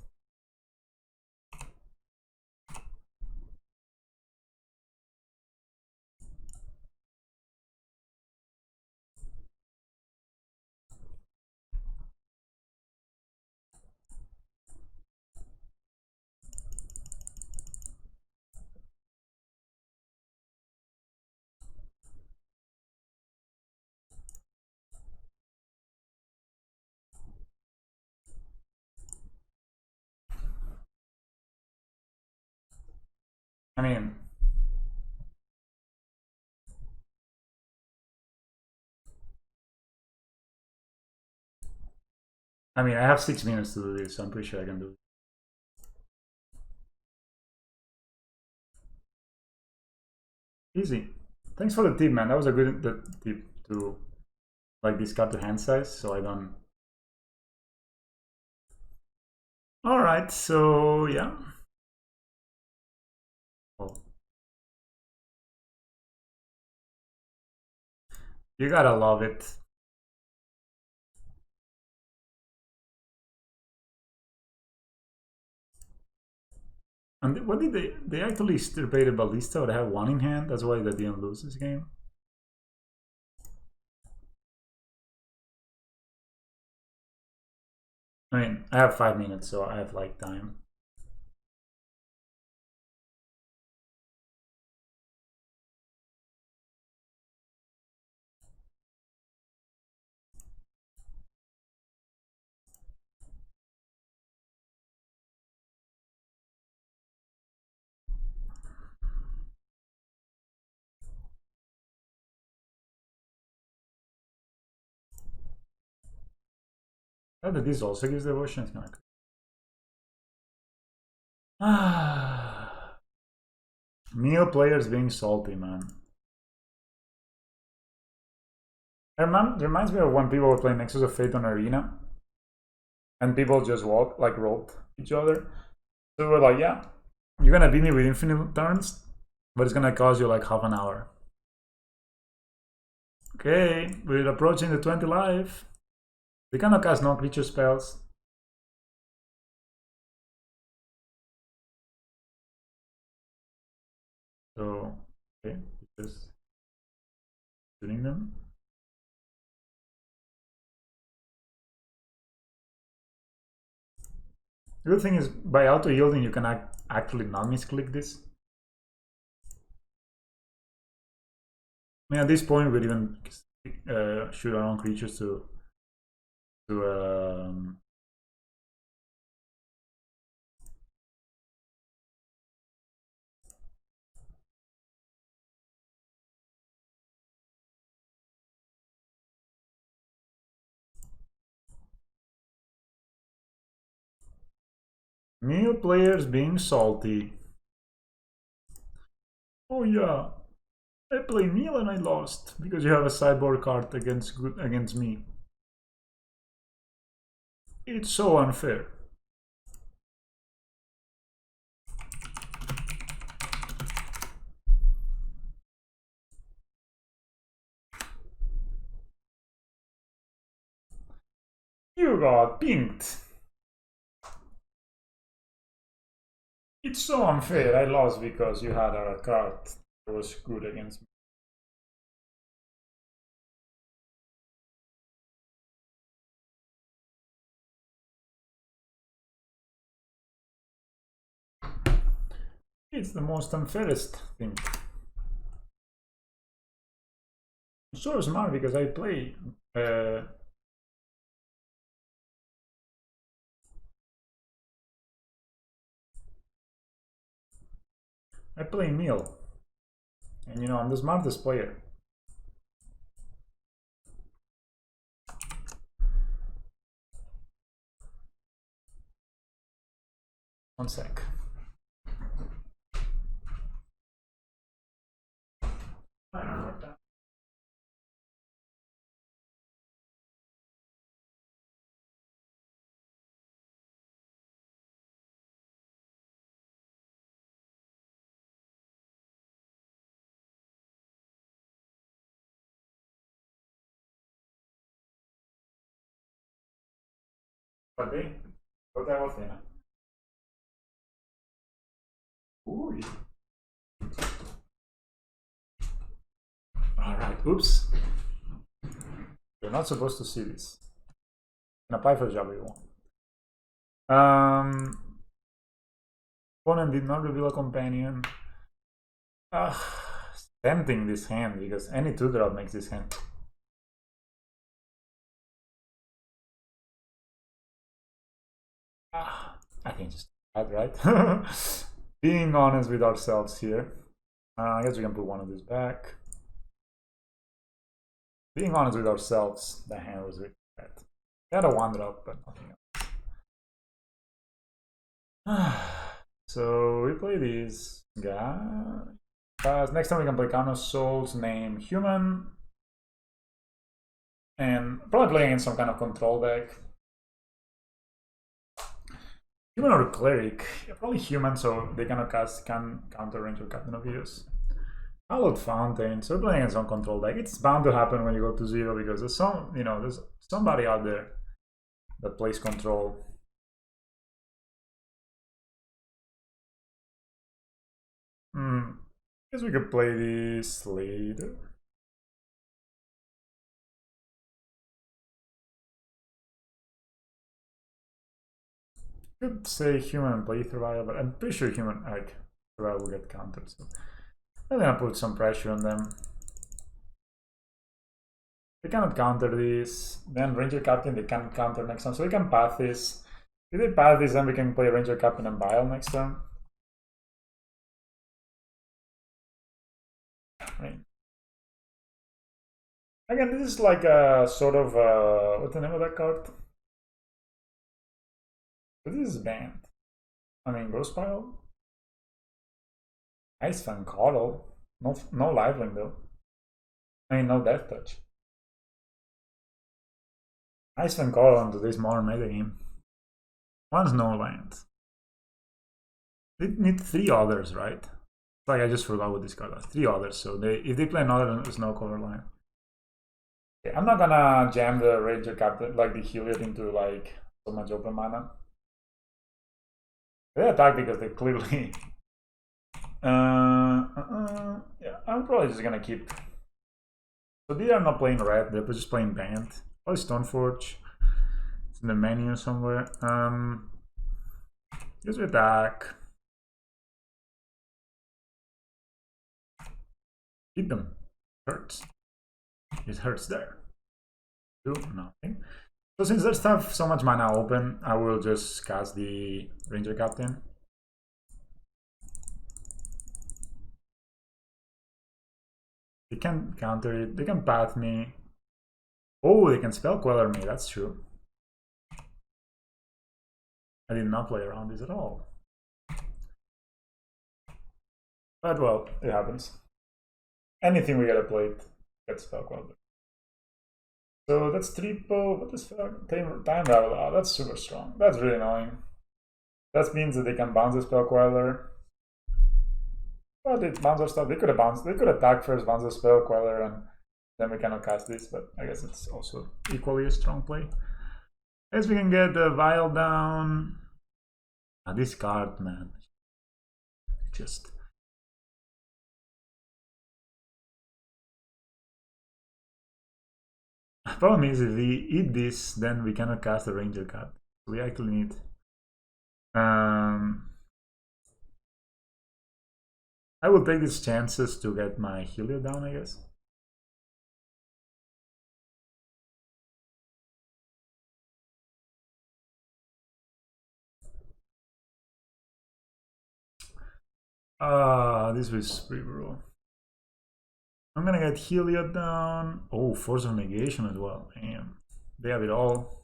Speaker 1: I mean, I have 6 minutes to do this, so I'm pretty sure I can do it. Easy. Thanks for the tip, man. That was a good tip to like discard the hand size, so I don't. All right, so yeah. Oh. You gotta love it. And what did they actually stirpate a ballista or they have one in hand? That's why they didn't lose this game. I mean, I have 5 minutes, so I have like time. Oh, this also gives devotion. It's kind of ah, Neo players being salty, man. It reminds me of when people were playing Nexus of Fate on Arena, and people just roped each other. So we're like, yeah, you're gonna beat me with infinite turns, but it's gonna cost you like half an hour. Okay, we're approaching the 20 life. We cannot cast non-creature spells. So, okay, just shooting them. The good thing is, by auto-yielding, you can actually not misclick this. I mean, at this point, we'd even shoot our own creatures to new players being salty. Oh yeah, I play Neil and I lost because you have a sideboard card against me. It's so unfair. You got pinked. It's so unfair. I lost because you had a card that was good against me. It's the most unfairest thing. I'm so smart because I play Neil. And you know, I'm the smartest player. One sec. Guardei? Qual é a cena? Ui. Alright, oops. You're not supposed to see this. And apply for the job you want. Opponent did not reveal a companion. Tempting this hand because any 2-drop makes this hand. I can just add, right? Being honest with ourselves here. I guess we can put one of these back. Being honest with ourselves, the hand was really bad. We had a 1-drop, but nothing else. So we play these guys. Next time we can play Kano Souls, name Human. And probably playing in some kind of control deck. Human or Cleric? Yeah, probably Human, so they can counter Ranger Captain of Use. Hallowed Fountain, so we're playing in some control deck. It's bound to happen when you go to 0 because there's there's somebody out there that plays control. I guess we could play this later. Could say Human and play Survival, but I'm pretty sure Human Survival will get countered. So I'm gonna put some pressure on them. They cannot counter this. Then Ranger Captain they can counter next turn, so we can path this. If they path this, then we can play Ranger Captain and Bile next turn. Right. Again, this is like a sort of what's the name of that card? This is banned. I mean, Ghost Pile. Ice Fan Coddle. No lifelink though. I mean, no Death Touch. Ice Fan Coddle into this modern metagame. One's no land. They need 3 others, right? Like I just forgot what this card has. 3 others, so if they play another, there's no color line. Okay, I'm not gonna jam the Ranger Captain, like the Heliod into like so much open mana. They attack because they clearly yeah, I'm probably just gonna keep. So they are not playing red, they're just playing band. Probably Stoneforge. It's in the menu somewhere. Just attack. Hit them. Hurts. It hurts there. Do nothing. So since there's stuff so much mana open, I will just cast the Ranger Captain. They can counter it. They can path me. Oh, they can Spell Queller me. That's true. I did not play around this at all. But well, it happens. Anything we gotta play it gets Spell Queller. So that's triple. What is time travel? Oh, that's super strong. That's really annoying. That means that they can bounce the Spell Queller. But it bounce our stuff. They could have bounced. They could attack first, bounce the Spell Queller, and then we cannot cast this. But I guess it's also equally a strong play. As we can get the Vial down. This card, man, just. Problem is, if we eat this, then we cannot cast a Ranger card. We actually need. I will take these chances to get my Heliod down, I guess. This was pretty brutal. I'm gonna get Heliod down. Oh, Force of Negation as well. Damn. They have it all.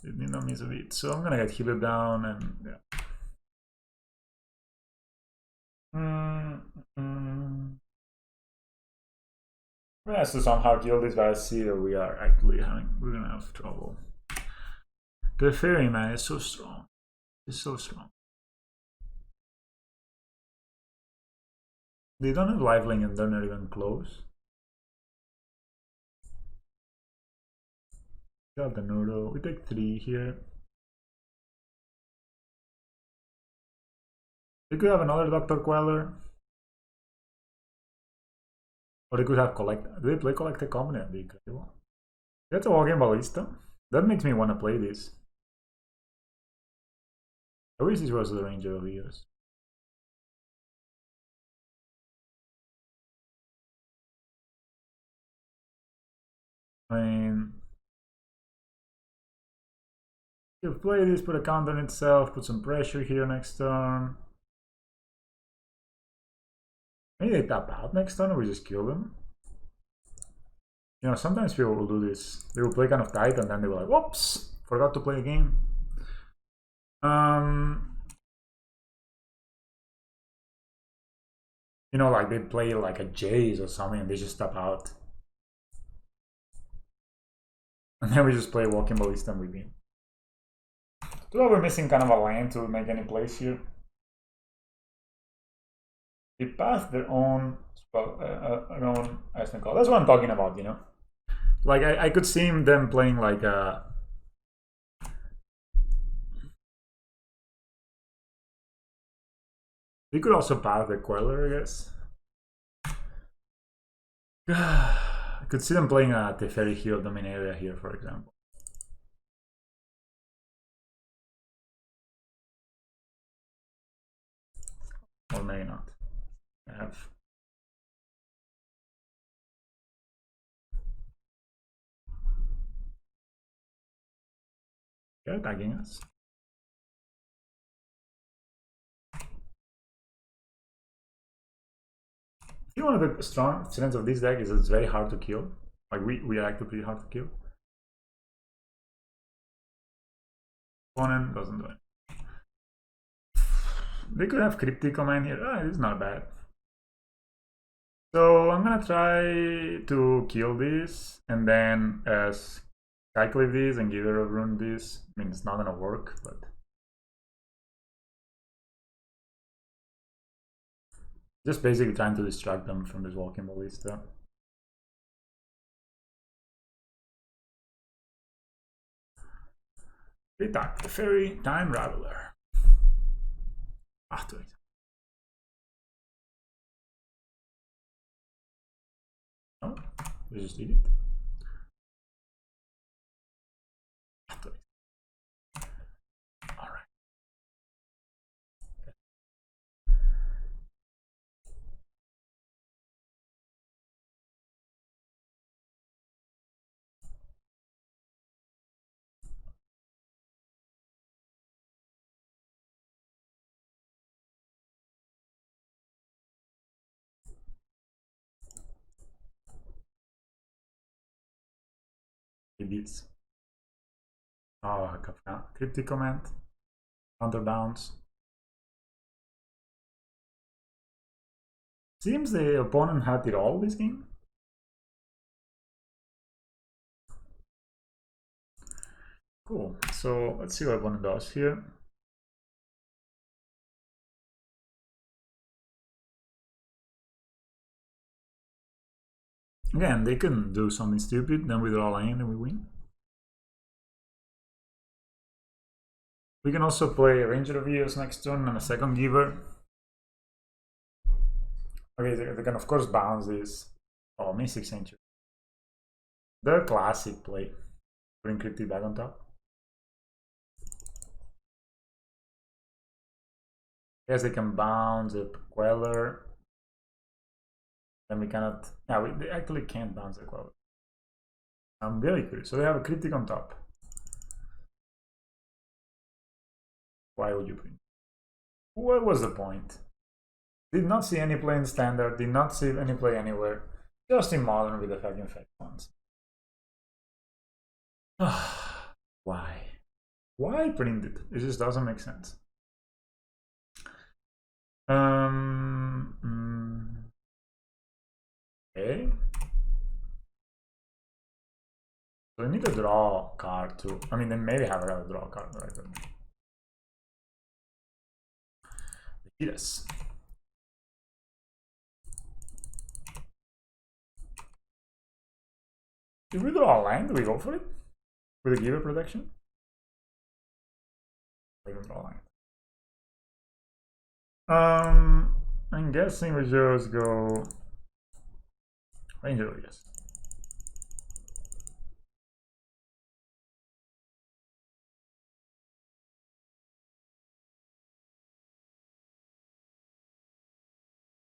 Speaker 1: They did not miss a bit. So I'm gonna get Heliod down and yeah. We have to somehow kill this, but I see that we're gonna have trouble. The Ferryman is so strong. It's so strong. They don't have lifelink and they're not even close. Got the Noodle. We take 3 here. They could have another Dr. Queller. Or they could have Collect. Do they play Collect a Covenant? That'd be incredible. That's a Walking Ballista. That makes me want to play this. I wish this was the Ranger of Years. I mean, you play this, put a counter on itself, put some pressure here next turn. Maybe they tap out next turn, or we just kill them. You know, sometimes people will do this. They will play kind of tight, and then they will like, whoops, forgot to play a game. You know, like they play like a Jays or something, and they just tap out. And then we just play Walking Ballista and we win. Too bad we're missing kind of a land to make any plays here. They pass their own spell, ice and call. That's what I'm talking about, you know. Like I could see them playing like a. They could also pass the Queller, I guess. I could see them playing a Teferi Heliod Dominaria here, for example. Or maybe not. I have. They're attacking us. I think one of the strong strengths of this deck is it's very hard to kill. Like we are actually pretty hard to kill. Opponent doesn't do it. They could have Cryptic Command here. Ah, this is not bad. So I'm gonna try to kill this and then Skyclave this and give her a rune this. I mean, it's not gonna work, but just basically trying to distract them from this Walking Ballista. We attack the Fairy Time Raveler. After it. Oh, we just did it. After it. Alright. It is. Oh, Cryptic Command. Counter bounce. Seems the opponent had it all this game. Cool. So let's see what opponent does here. Again, they can do something stupid, then we draw a lane and we win. We can also play Ranger of Eos next turn and a second giver. Okay, they can of course bounce this. Oh, Mystic Sanctuary. The classic play. Bring Cryptic back on top. Yes, they can bounce a Queller. Then we cannot. Yeah, they actually can't bounce the Queller. I'm very curious. So they have a Cryptic on top. Why would you bring? What was the point? Did not see any play in standard, did not see any play anywhere. Just in modern with effect ones. Why? Why print it? It just doesn't make sense. Okay. So we need to draw a card too. I mean, they maybe have a draw card, right? Yes. If we draw a land, do we go for it? With a giver protection? We don't draw a land. I'm guessing we just go Ranger, I guess.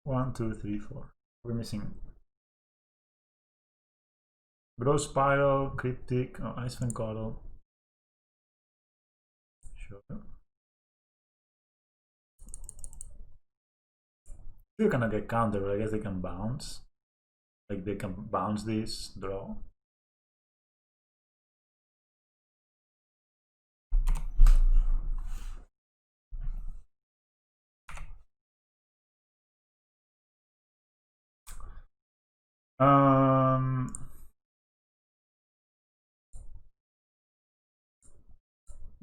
Speaker 1: One, two, three, four. We're missing Bro Spiral, Cryptic, oh, Icewind Coddle. Sure. Still gonna get counter, but I guess they can bounce. Like they can bounce this, draw.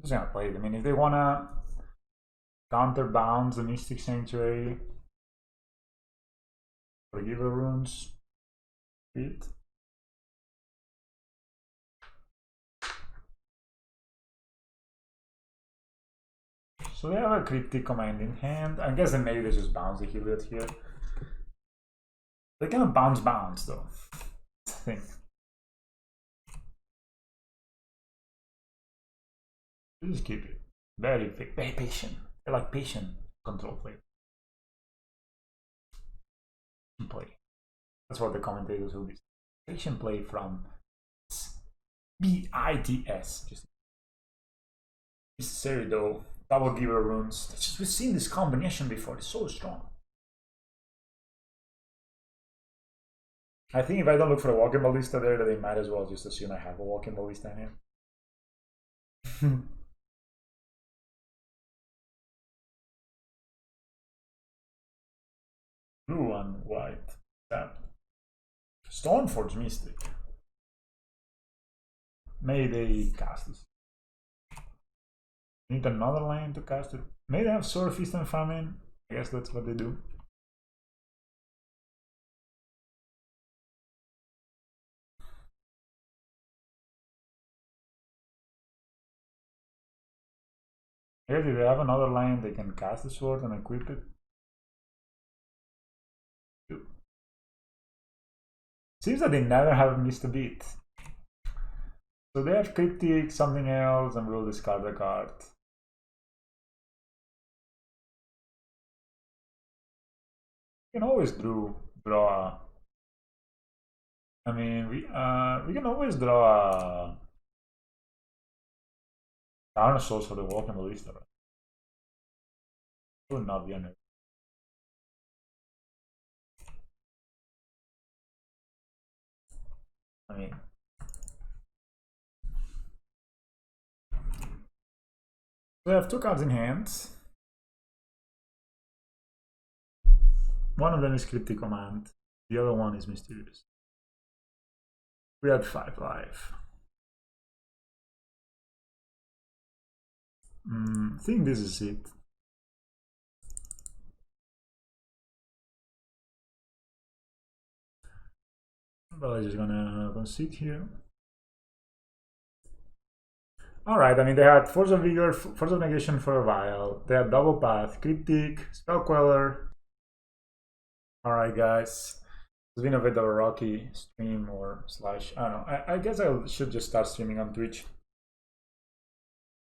Speaker 1: Just gonna play it. I mean, if they wanna counter bounce the Mystic Sanctuary, Forgiver runes, beat. So they have a Cryptic Command in hand. I guess then maybe they just bounce the Heliod here. They can bounce though. I think. Just keep it. Very patient. I like patient control play. That's what the commentators will be. Patient play from BITS. Just necessary though. Double Giver runes. We've seen this combination before. It's so strong. I think if I don't look for a walking ballista there, they might as well just assume I have a walking ballista in here. Blue and white. That Stoneforge Mystic. Maybe they cast this. Need another lane to cast it. Maybe they have Sword, Feast, and Famine. I guess that's what they do. I guess if they have another lane, they can cast the sword and equip it. Seems that they never have missed a beat. So they have Cryptic, something else, and we'll discard the card. We can always draw. I mean, we can always draw a Dinosaurs for the walking ballista. Right? Would not be an. I mean, we have two cards in hand. One of them is Cryptic Command, the other one is Mysterious. We had 5 life. I think this is it. But I'm just gonna sit here. Alright, I mean, they had Force of Vigor, Force of Negation for a while. They had Double Path, Cryptic, Spell Queller. Alright, guys. It's been a bit of a rocky stream or slash. I don't know. I guess I should just start streaming on Twitch.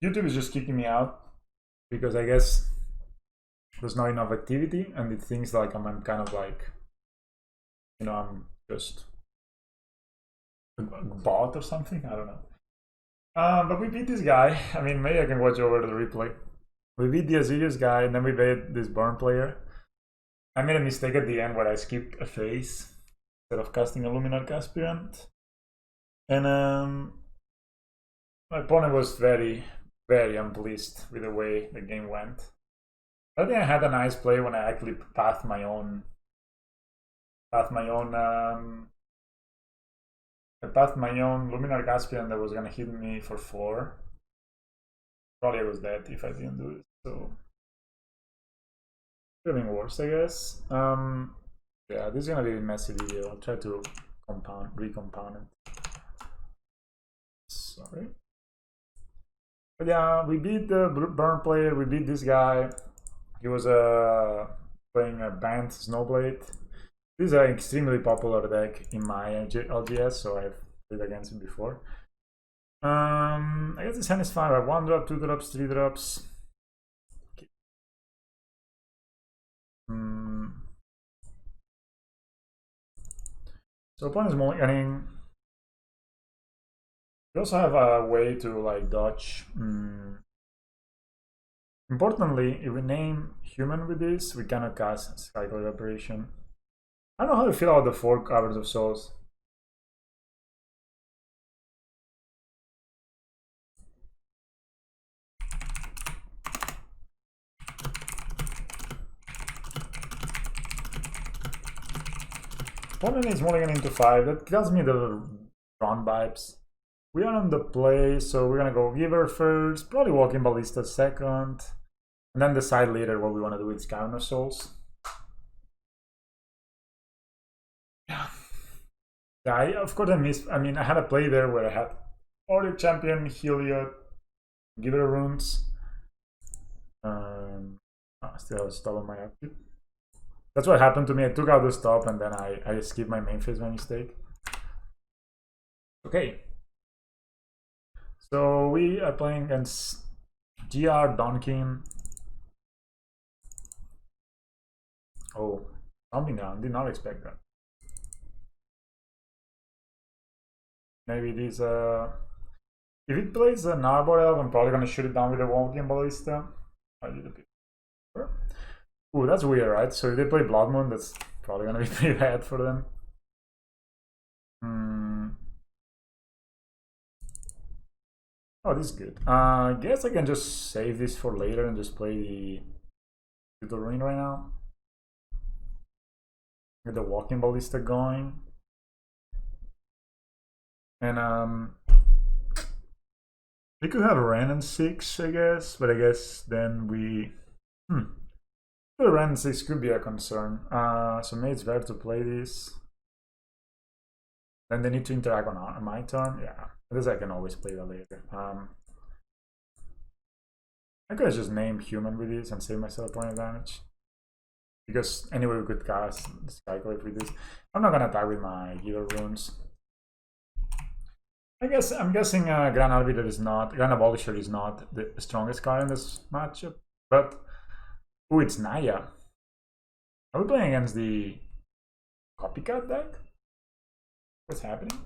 Speaker 1: YouTube is just kicking me out because I guess there's not enough activity and it thinks like I'm kind of like, you know, I'm just a bot or something. I don't know. But we beat this guy. I mean, maybe I can watch over the replay. We beat the Azirius guy and then we beat this Burn player. I made a mistake at the end where I skipped a phase instead of casting a Luminarch Aspirant. And my opponent was very unpleased with the way the game went. I think I had a nice play when I actually pathed my own Luminarch Aspirant that was gonna hit me for 4. Probably I was dead if I didn't do it, so feeling worse, I guess. Yeah, this is gonna be a messy video. I'll try to recompound it. Sorry. But yeah, we beat the Burn player, we beat this guy. He was playing a Bant Snowblade. This is an extremely popular deck in my LGS, so I've played against it before. I guess this hand is fine. I have 1 drop, 2 drops, 3 drops. Okay. So opponent is mulliganing. We also have a way to like dodge Importantly, if we name human with this, we cannot cast cycle evaporation. I don't know how to feel about the 4 Caverns of Souls. Opponent is mulligan into 5. That tells me the run vibes. We are on the play, so we're gonna go Giver first, probably Walking Ballista second, and then decide later what we want to do with Cavern of Souls. Yeah, of course I missed. I mean, I had a play there where I had Audio Champion, Heliod, Giver runes. I still have a stop on my outfit. That's what happened to me. I took out the stop and then I skipped my main phase by mistake. Okay. So we are playing against GR Donkin. Oh, something down. Did not expect that. Maybe it is if it plays an Arbor Elf, I'm probably gonna shoot it down with a Walking Ballista. I did a bit. Ooh, that's weird, right? So if they play Blood Moon, that's probably gonna be pretty bad for them. Oh, this is good. I guess I can just save this for later and just play the Ruin right now. Get the Walking Ballista going. And we could have Ren and 6, I guess, but I guess then we the Ren and 6 could be a concern. So maybe it's better to play this. Then they need to interact on my turn. Yeah, this I can always play that later. I could just name human with this and save myself point of damage. Because anyway we could cast Skyclave with this. I'm not gonna attack with my Giver runes. I'm guessing Grand Arbiter is not, Grand Abolisher is not the strongest card in this matchup, but ooh, it's Naya. Are we playing against the copycat deck? What's happening?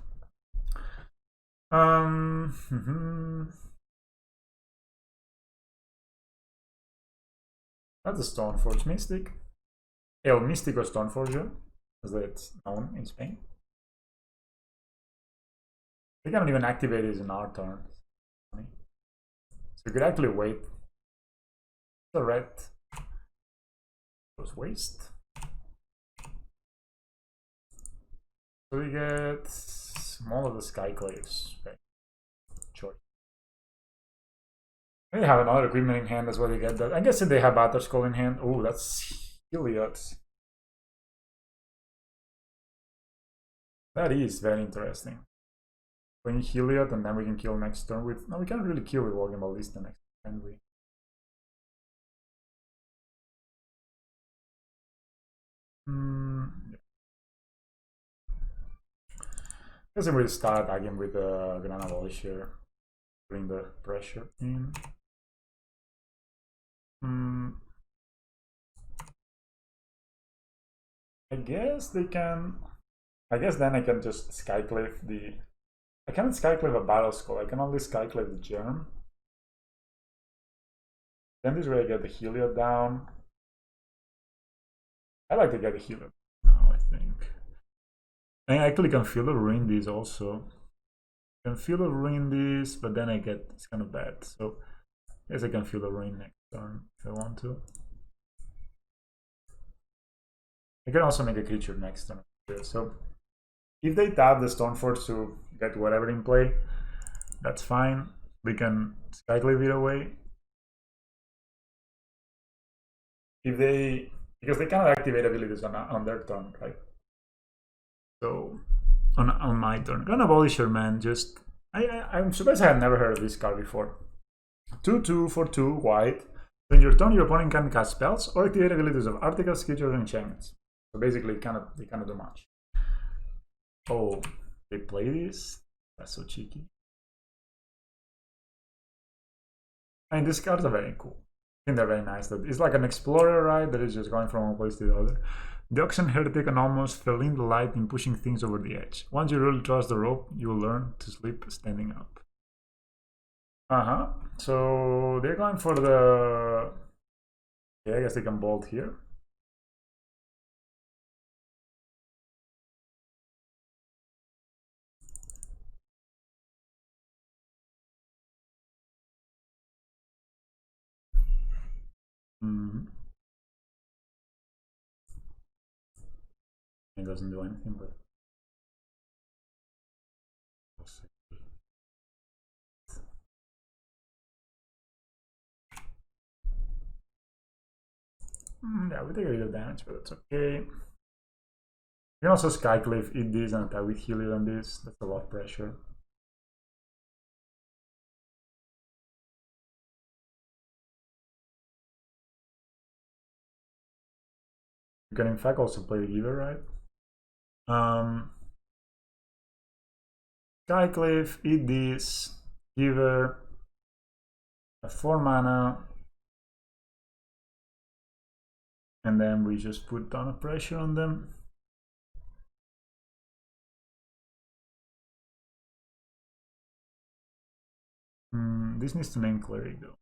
Speaker 1: That's a Stoneforge Mystic. El Místico Stoneforger, as it's known in Spain. We cannot even activate this in our turn. So we could actually wait. The red goes waste. So we get more of the Skyclaves. Okay. Choice. They have another equipment in hand as well. You get that. I guess if they have Battle Skull in hand. Oh, that's Heliod. That is very interesting. Playing Heliod and then we can kill next turn with. No, we can't really kill with Walking Ballista next turn, can we? Yeah. I guess we'll start attacking with the Grand Abolisher. Bring the pressure in. I guess they can. I guess then I can just Skyclave the. I can't Skyclave a Battle Skull. I can only Skyclave the Germ. Then this way I get the Heliod down. I like to get the Heliod now, I think. I actually can feel the ruin this also. I can feel the ruin this, but then I get it's kind of bad. So I guess I can feel the ruin next turn if I want to. I can also make a creature next turn. So if they tap the Stoneforge to get whatever in play, that's fine. We can Skyclave it away. If they, because they cannot activate abilities on their turn, right? So on my turn, Grand Abolisher, man, just I'm surprised I had never heard of this card before. 2/2 for 2 white. When your turn, your opponent can cast spells or activate abilities of articles, creatures, and enchantments. So basically, they cannot do much. Oh, they play this? That's so cheeky. I mean, these cards are very cool. I think they're very nice. It's like an explorer, right? That is just going from one place to the other. The Oxen Heretic and almost fell in the light in pushing things over the edge. Once you really trust the rope, you will learn to sleep standing up. So they're going for the... Yeah, I guess they can bolt here. It doesn't do anything, but we'll see. Yeah, we take a little damage, but that's okay. You can also Skycliff, eat this, and attack with Heliod on this. That's a lot of pressure. You can in fact also play the Giver, right? Skycliff, eat this, Giver, 4 mana, and then we just put a ton of pressure on them. This needs to name Cleric though.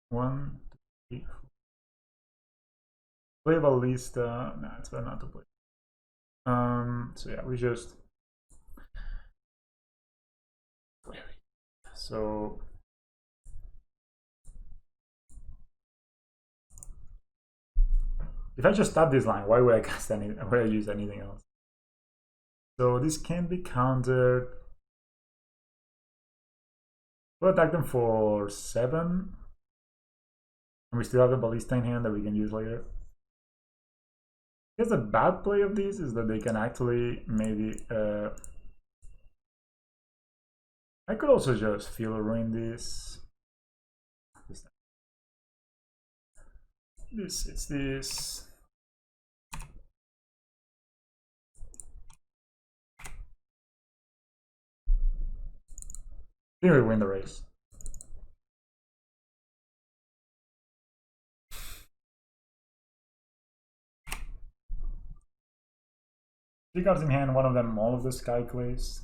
Speaker 1: One, two, three, four. Play Ballista. Nah, it's better not to play. So yeah, we just... So if I just tap this line, why would I cast any? Why would I use anything else? So this can be countered. We'll attack them for 7. And we still have the Ballista in hand that we can use later. I guess the bad play of these is that they can actually maybe... I could also just feel ruin this. It's this. I think we win the race. Three cards in hand, one of them all of the Skyclaves.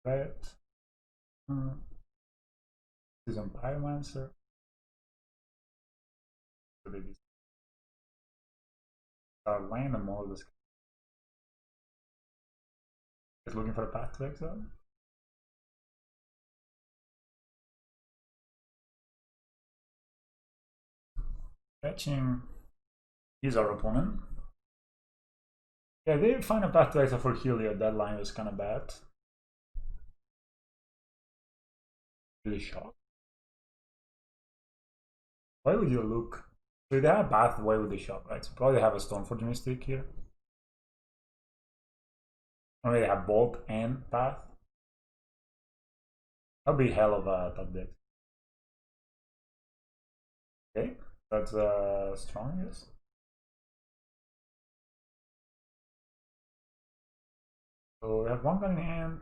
Speaker 1: Right. This is on Pyromancer. So they start land and all of this. Is looking for a path to exile. Fetching is our opponent. Yeah, they find a path to exile for Heliod. That line was kind of bad. Really shocked. Why would you look? So if they have a path, why would they shop, right? So probably they have a Stoneforge Mystic here. Or they have Bolt and Path. That'd be hell of a top deck. Okay, that's strong, yes. So we have one gun in hand.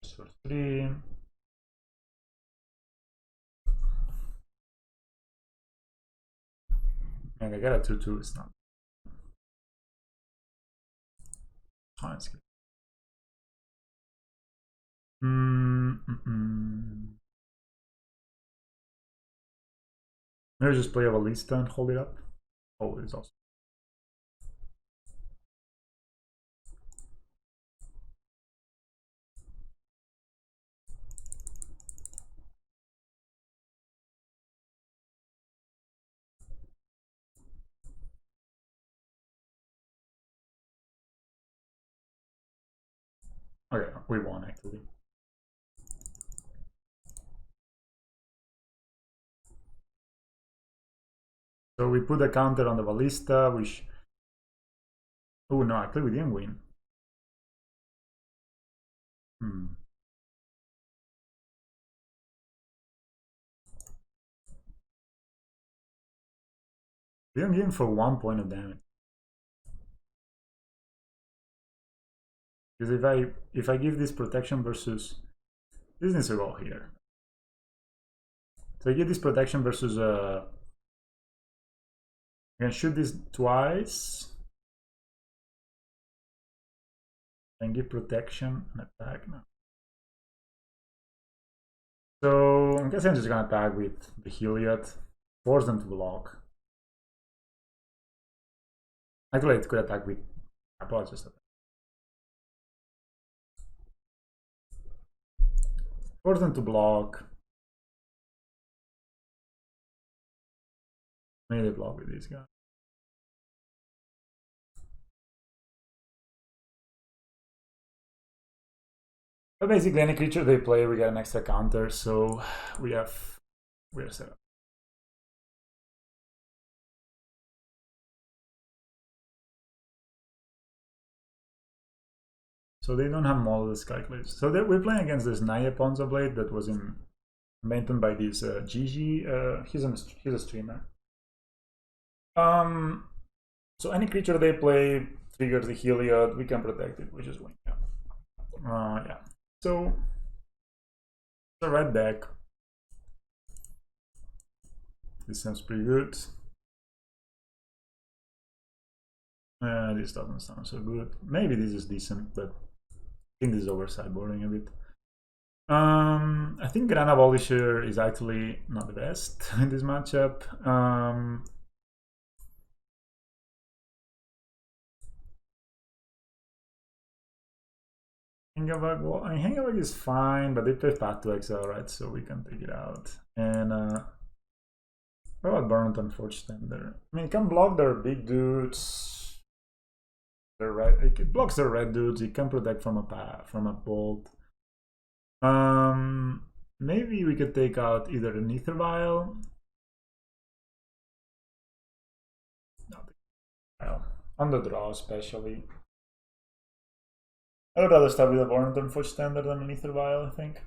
Speaker 1: Just for 3. And they get a 2/2, it's not. Oh, it's good. Maybe just play a Ballista and hold it up. Oh, it's awesome. Okay, we won actually. So we put a counter on the Ballista, which... Oh no, actually we didn't win. We don't give him for 1 point of damage. Because if I give this protection versus this needs to go here. So I give this protection versus I can shoot this twice. And give protection and attack now. So I'm guessing I'm just gonna attack with the Heliod, force them to block. Actually, it could attack with just attack. Force them to block. Maybe they block with this guy. But basically, any creature they play, we get an extra counter, so we are set up. So they don't have model calculators. So we're playing against this Naya Ponza Blade that was invented by this Gigi. He's a streamer. So any creature they play triggers the Heliod. We can protect it. We just win. Yeah. So it's a red deck. This sounds pretty good. This doesn't sound so good. Maybe this is decent, but I think this is over sideboarding a bit. I think Grand Abolisher is actually not the best in this matchup. Hangavag, well, I mean, Hangavag is fine, but they play Path to Exile, right? So we can take it out. And what about Burnt Forge Tender? I mean, it can block their big dudes. Their red, it blocks their red dudes. It can protect from a bolt. Maybe we could take out either an Ether Vial. On the draw, especially. I would rather start with a Warrington Forge Tender than an Ether Vial, I think.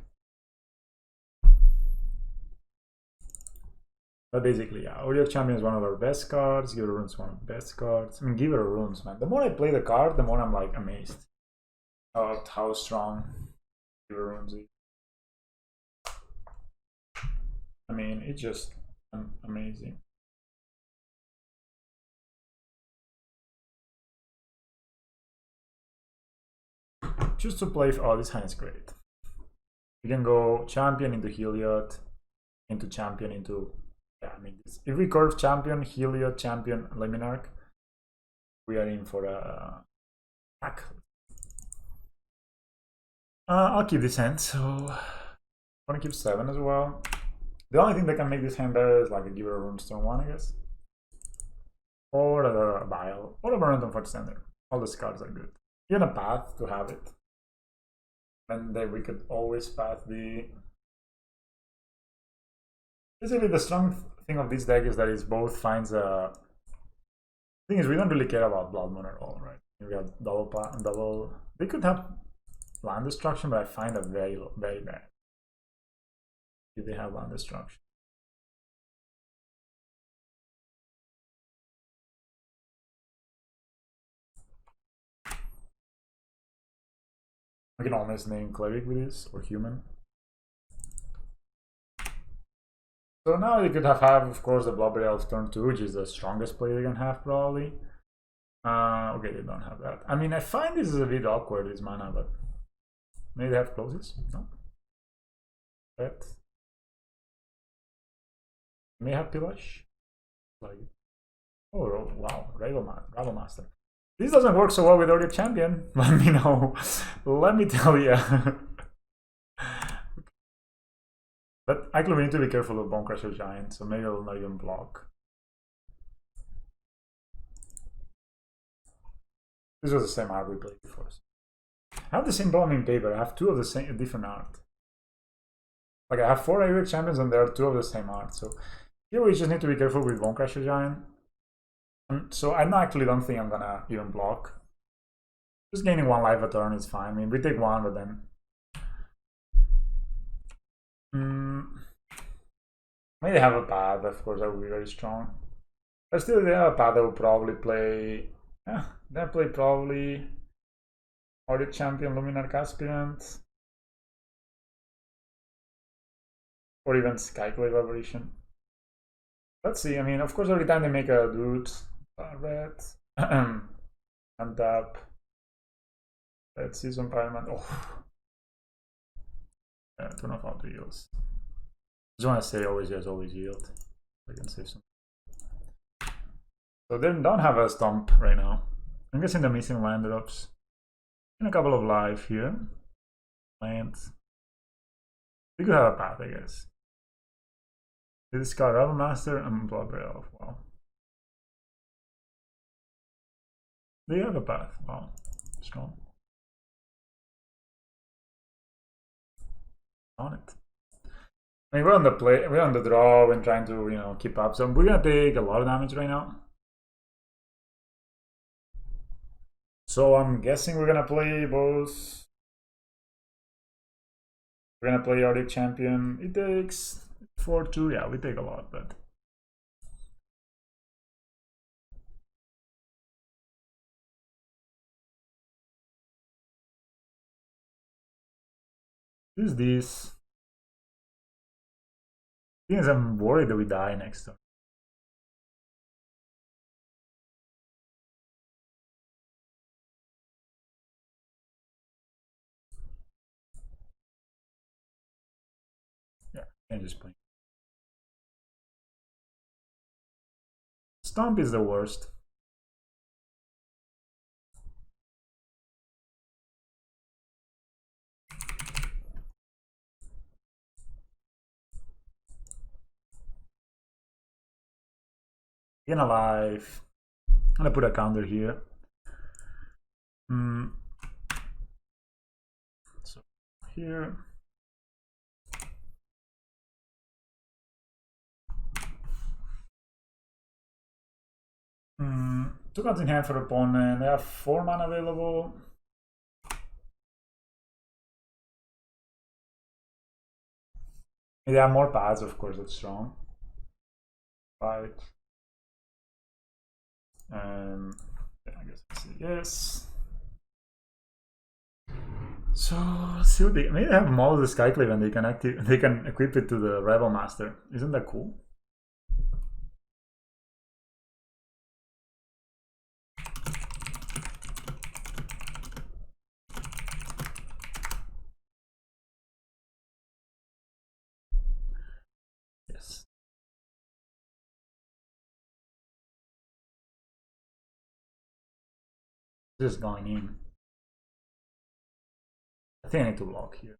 Speaker 1: But basically, yeah, Heliod Champion is one of our best cards. Giver Runes is one of the best cards. I mean, Giver Runes, man. The more I play the card, the more I'm like amazed about how strong Giver Runes is. I mean, it's just amazing. Just to play. Oh, this hand is great. We can go champion into Heliod, into champion into. Yeah, I mean, if we curve champion, Heliod, champion, Leminarch, we are in for a attack. I'll keep this hand, so I'm gonna keep 7 as well. The only thing that can make this hand better is like a Giver Runestone 1, I guess. Or a Vial, or a Burnt Forge Tender. All these cards are good. Even a Path to have it. And then we could always path the. Basically, the strong thing of this deck is that it both finds a. The thing is, we don't really care about Blood Moon at all, right? We have double. They could have land destruction, but I find that very bad. If they have land destruction. I can almost name Cleric with this, or Human. So now you could have, of course, the Blubber Elf turn 2, which is the strongest play they can have, probably. Okay, they don't have that. I mean, I find this is a bit awkward, this mana, but maybe they have closes? No. Bet. May have Pillash? Like, oh, wow, Rabble Master. This doesn't work so well with Heliod Champion. Let me know. Let me tell you. But actually, we need to be careful of Bonecrusher Giant, so maybe I will not even block. This was the same art we played before. I have the same problem in paper. I have 2 of the same different art. Like I have 4 Heliod Champions and there are 2 of the same art. So here we just need to be careful with Bonecrusher Giant. So I actually don't think I'm gonna even block. Just gaining 1 life a turn is fine. I mean, we take 1, but then. Maybe have a path, of course, that would be very strong. But still, they have a path that will probably play. They play probably Audit Champion, Luminar Caspiant, or even Skyclave Aberration. Let's see. I mean, of course, every time they make a dude red, untap, red season pyramid. Oh, yeah, turn off auto yields. Just want to say always yes, always yield. I can save some. So they don't have a stomp right now. I'm guessing the missing land drops. And a couple of life here. Land. We could have a path, I guess. They discard Rebel Master and Bloodbraid Elf. Wow. They have a path. Wow. Strong. On it. I mean, we're on the play, we're on the draw and trying to, keep up. So we're gonna take a lot of damage right now. So I'm guessing we're gonna play both. We're gonna play Arctic Champion. It takes 4-2. Yeah, we take a lot, but this. Thing is, I'm worried that we die next turn. Yeah, I just play. Stomp is the worst. Again alive. I'm gonna put a counter here. So here. Two cards in hand for opponent. They have 4 mana available. They have more paths, of course, that's strong. Fight. Yeah, I guess I say yes. So let's see what they maybe they have Maul the Skyclave and they can equip it to the Rebel Master. Isn't that cool? Yes. Just going in. I think I need to block here.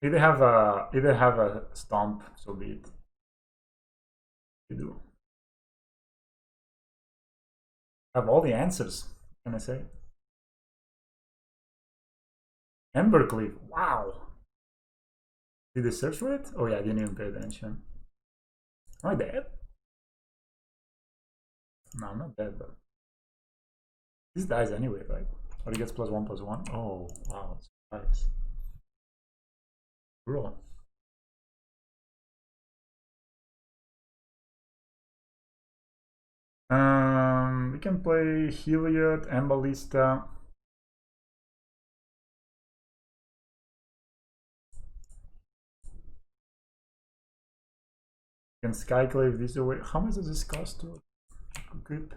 Speaker 1: If they have a stomp, so be it. They do. Have all the answers, can I say? Embercleave, wow. Did they search for it? Oh yeah, I didn't even pay attention. Am I dead? No, I'm not dead, but this dies anyway, right? Or he gets +1/+1. Oh wow, that's nice. Bro. We can play Heliod and Ballista. Can Skyclave this away. How much does this cost to equip?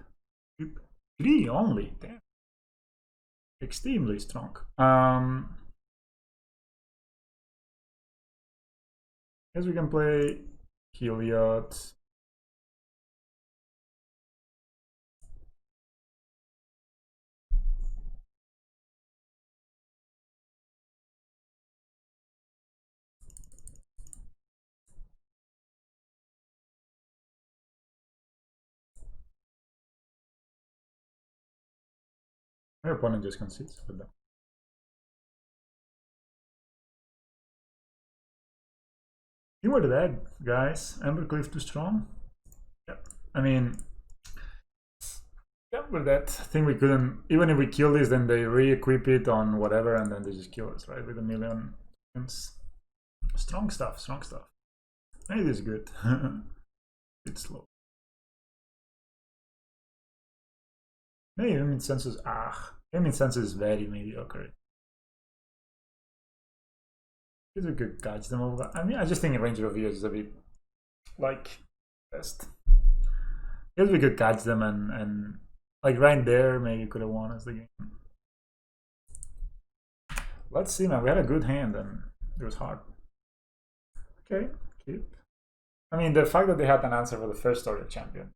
Speaker 1: 3 only. Damn. Extremely strong. Guess we can play Heliod. My opponent just concedes with that. You were dead, guys. Embercleave too strong. Yep. I mean, yeah, with that thing we couldn't. Even if we kill this, then they re-equip it on whatever, and then they just kill us, right? With a million tokens. Strong stuff, strong stuff. Maybe this is good. It's slow. Maybe human census. Human census is very mediocre. It's a good catch them over. I mean, I just think Ranger of Years is a bit like best. Guess we could catch them and like right there maybe could have won us the game. Let's see, man. We had a good hand and it was hard. Okay, keep. I mean, the fact that they had an answer for the first Audio champion.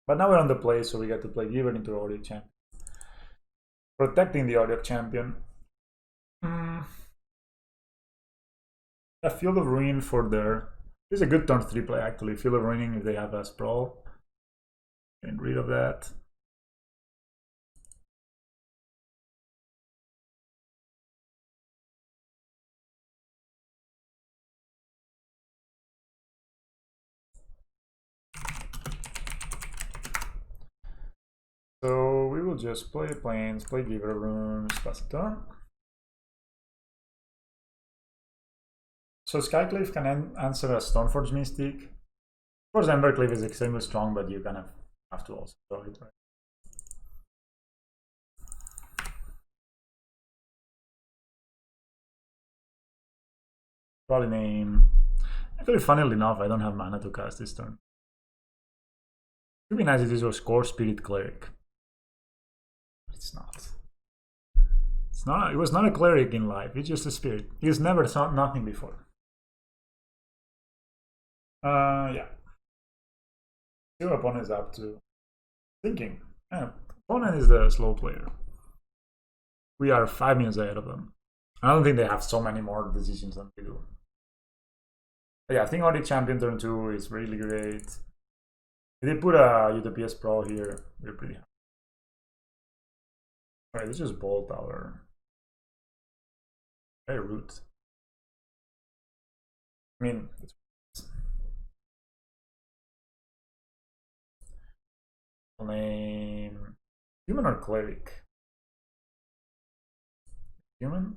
Speaker 1: But now we're on the play, so we get to play Giver into Audio champion. Protecting the Audio champion. A Field of Ruin for their... This is a good turn 3 play, actually. Field of Ruining if they have a Sprawl. Getting rid of that. So we will just play Plains, play Giver Rooms, pass it on. So Skycliff can answer a Stoneforge Mystic. Of course, Embercliff is extremely strong, but you kind of have to also draw it, right? Probably name. Actually, funnily enough, I don't have mana to cast this turn. It would be nice if this was Core Spirit Cleric. But it's not. It's not. It was not a cleric in life. It's just a spirit. He's never saw nothing before. Yeah. Your opponent is up to thinking. Yeah, opponent is the slow player. We are 5 minutes ahead of them. I don't think they have so many more decisions than we do. But yeah, I think Audio Champion turn 2 is really great. If they put a UTPS Pro here, we're pretty happy. Alright, let's just bolt our very root. I mean, it's name human or cleric? Human?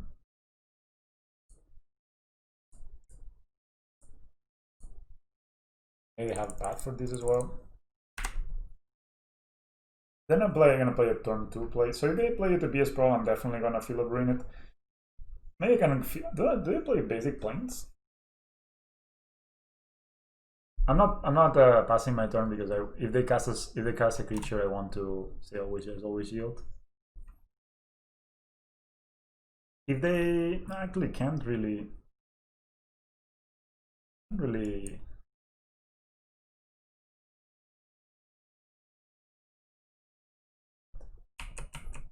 Speaker 1: Maybe have bad for this as well. Then I'm gonna play a turn 2 play. So if they play it to BS Pro, I'm definitely gonna Field of Ruin it. Maybe I can do they play basic planes? I'm not passing my turn because if they cast a creature, I want to say always yield. If they actually can't really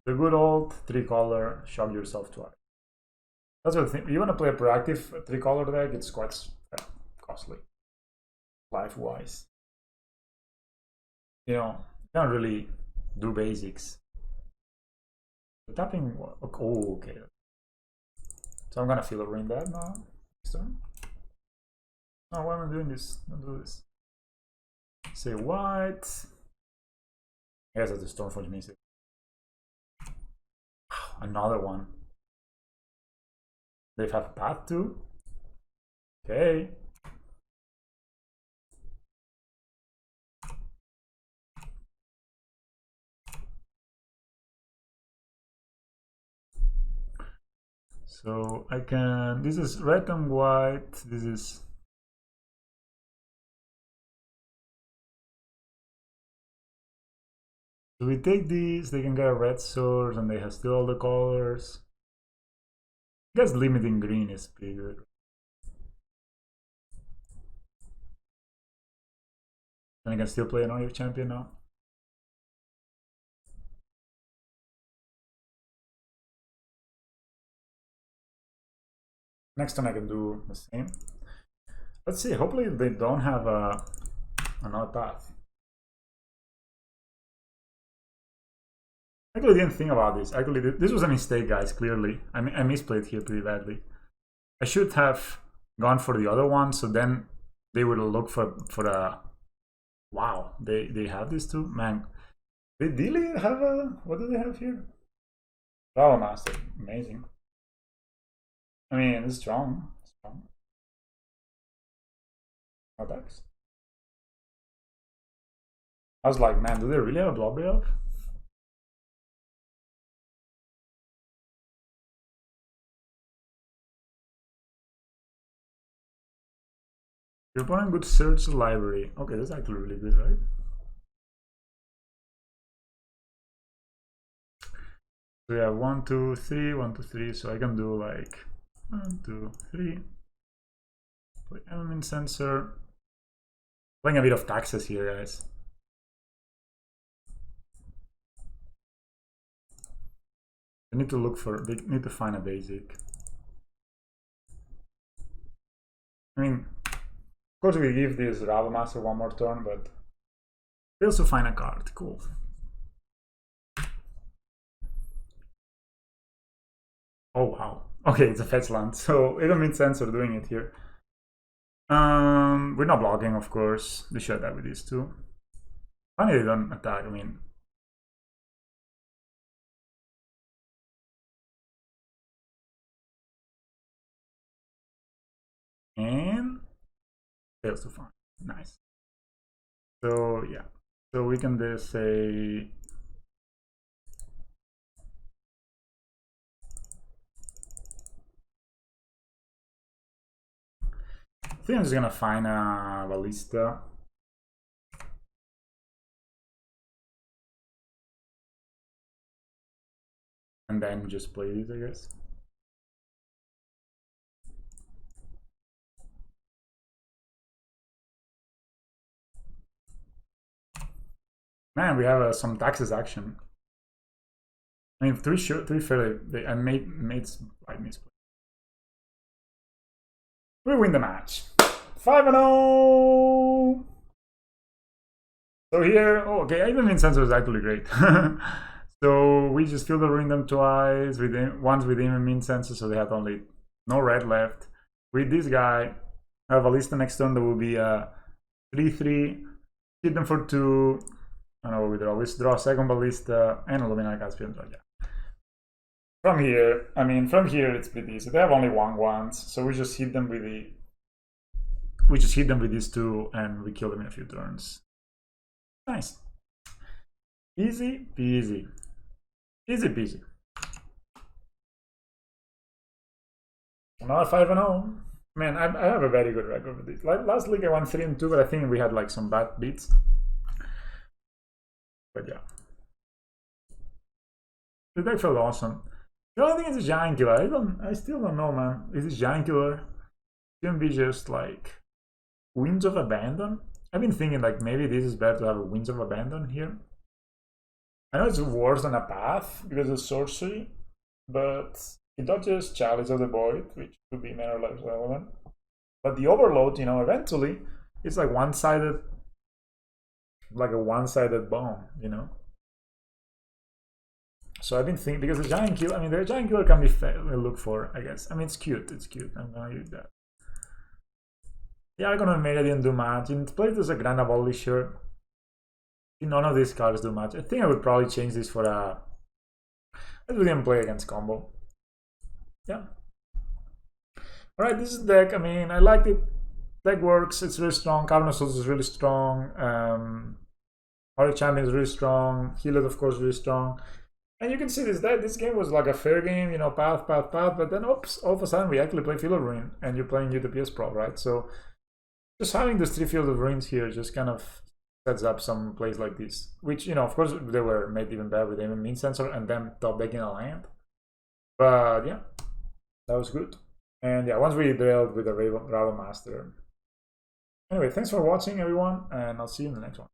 Speaker 1: the good old 3-color, shock yourself twice. That's what I think. You want to play a proactive 3-color deck, it's quite costly. Life-wise. You know, you can't really do basics. The tapping, oh, okay. So I'm gonna Field of Ruin that now. Next turn. Oh, why am I doing this? Don't do this. Say white. I guess that's the Stormforge Mystic. Another one. They have path too. Okay. So I can. This is red and white. This is. So we take these, they can get a red source and they have still all the colors. I guess limiting green is pretty good. And I can still play an Audio champion now. Next turn I can do the same. Let's see, hopefully they don't have another path. I actually didn't think about this. Actually, this was a mistake, guys, clearly. I mean, I misplayed here pretty badly. I should have gone for the other one, so then they would look for a... Wow, they have this too? Man, they really have a... What do they have here? Power Master, amazing. I mean, it's strong. Attacks. I was like, man, do they really have a blob elf? Your opponent could search the library. Okay, that's actually really good, right? So yeah, 1, 2, 3, 1, 2, 3. So I can do like 1, 2, 3. Play element sensor. Playing a bit of taxes here, guys. They need to look for. They need to find a basic. I mean, of course we give this Rabble Master one more turn, but they also find a card. Cool. Oh wow. Okay, it's a fetch land, so it don't make sense of doing it here. We're not blocking, of course. We should attack with these two. Funny they don't attack. I mean, and fails to find. Nice. So yeah, so we can just say I think I'm just gonna find a ballista. And then just play these, I guess. Man, we have some taxes action. I mean, three fairly. I made like misplay. We win the match. 5-0. So here, oh, okay, even Vincenzo is actually great. So we just filter ring them twice, once with even Min Sensor, so they have only no red left. With this guy, I have a list next turn that will be a 3-3, hit them for 2. I know we draw. We draw a second ballista and a Luminary Caspian draw. Yeah. From here, I mean, from here it's pretty easy. They have only 1/1s, so we just hit them with the. We just hit them with these two, and we kill them in a few turns. Nice. Easy peasy. Easy peasy. Another 5-0. Man, I have a very good record with this. Last league I won 3-2, but I think we had like some bad beats. But yeah. The deck felt awesome. The only thing is a Giant Killer. I still don't know, man. Is it Giant Killer? It can be just like Winds of Abandon. I've been thinking like maybe this is better to have a Winds of Abandon here. I know it's worse than a Path because it's sorcery, but it dodges Chalice of the Void, which could be mana or less relevant. But the Overload, you know, eventually it's like one-sided, like a one-sided bomb, you know. So I've been thinking because the Giant Killer, I mean, the Giant Killer can be looked for, I guess. I mean, it's cute. It's cute. I'm gonna use that. The Argon of Mega didn't do much. In place, there's a Grand Abolisher. None of these cards do much. I think I would probably change this for a. Let's do them play against combo. Yeah. Alright, this is the deck. I mean, I liked it. Deck works. It's really strong. Carnosaurus is really strong. Our Champion is really strong. Heliod, of course, really strong. And you can see this game was like a fair game, you know, path, but then oops, all of a sudden we actually play Field of Ruin, and you're playing UTPS Pro, right? So just having those 3 Field of Ruins here just kind of sets up some plays like this, which, you know, of course they were made even better with even Min Sensor and then top decking a land. But yeah, that was good. And yeah, once we drilled with the Rabble Master. Anyway, thanks for watching, everyone, and I'll see you in the next one.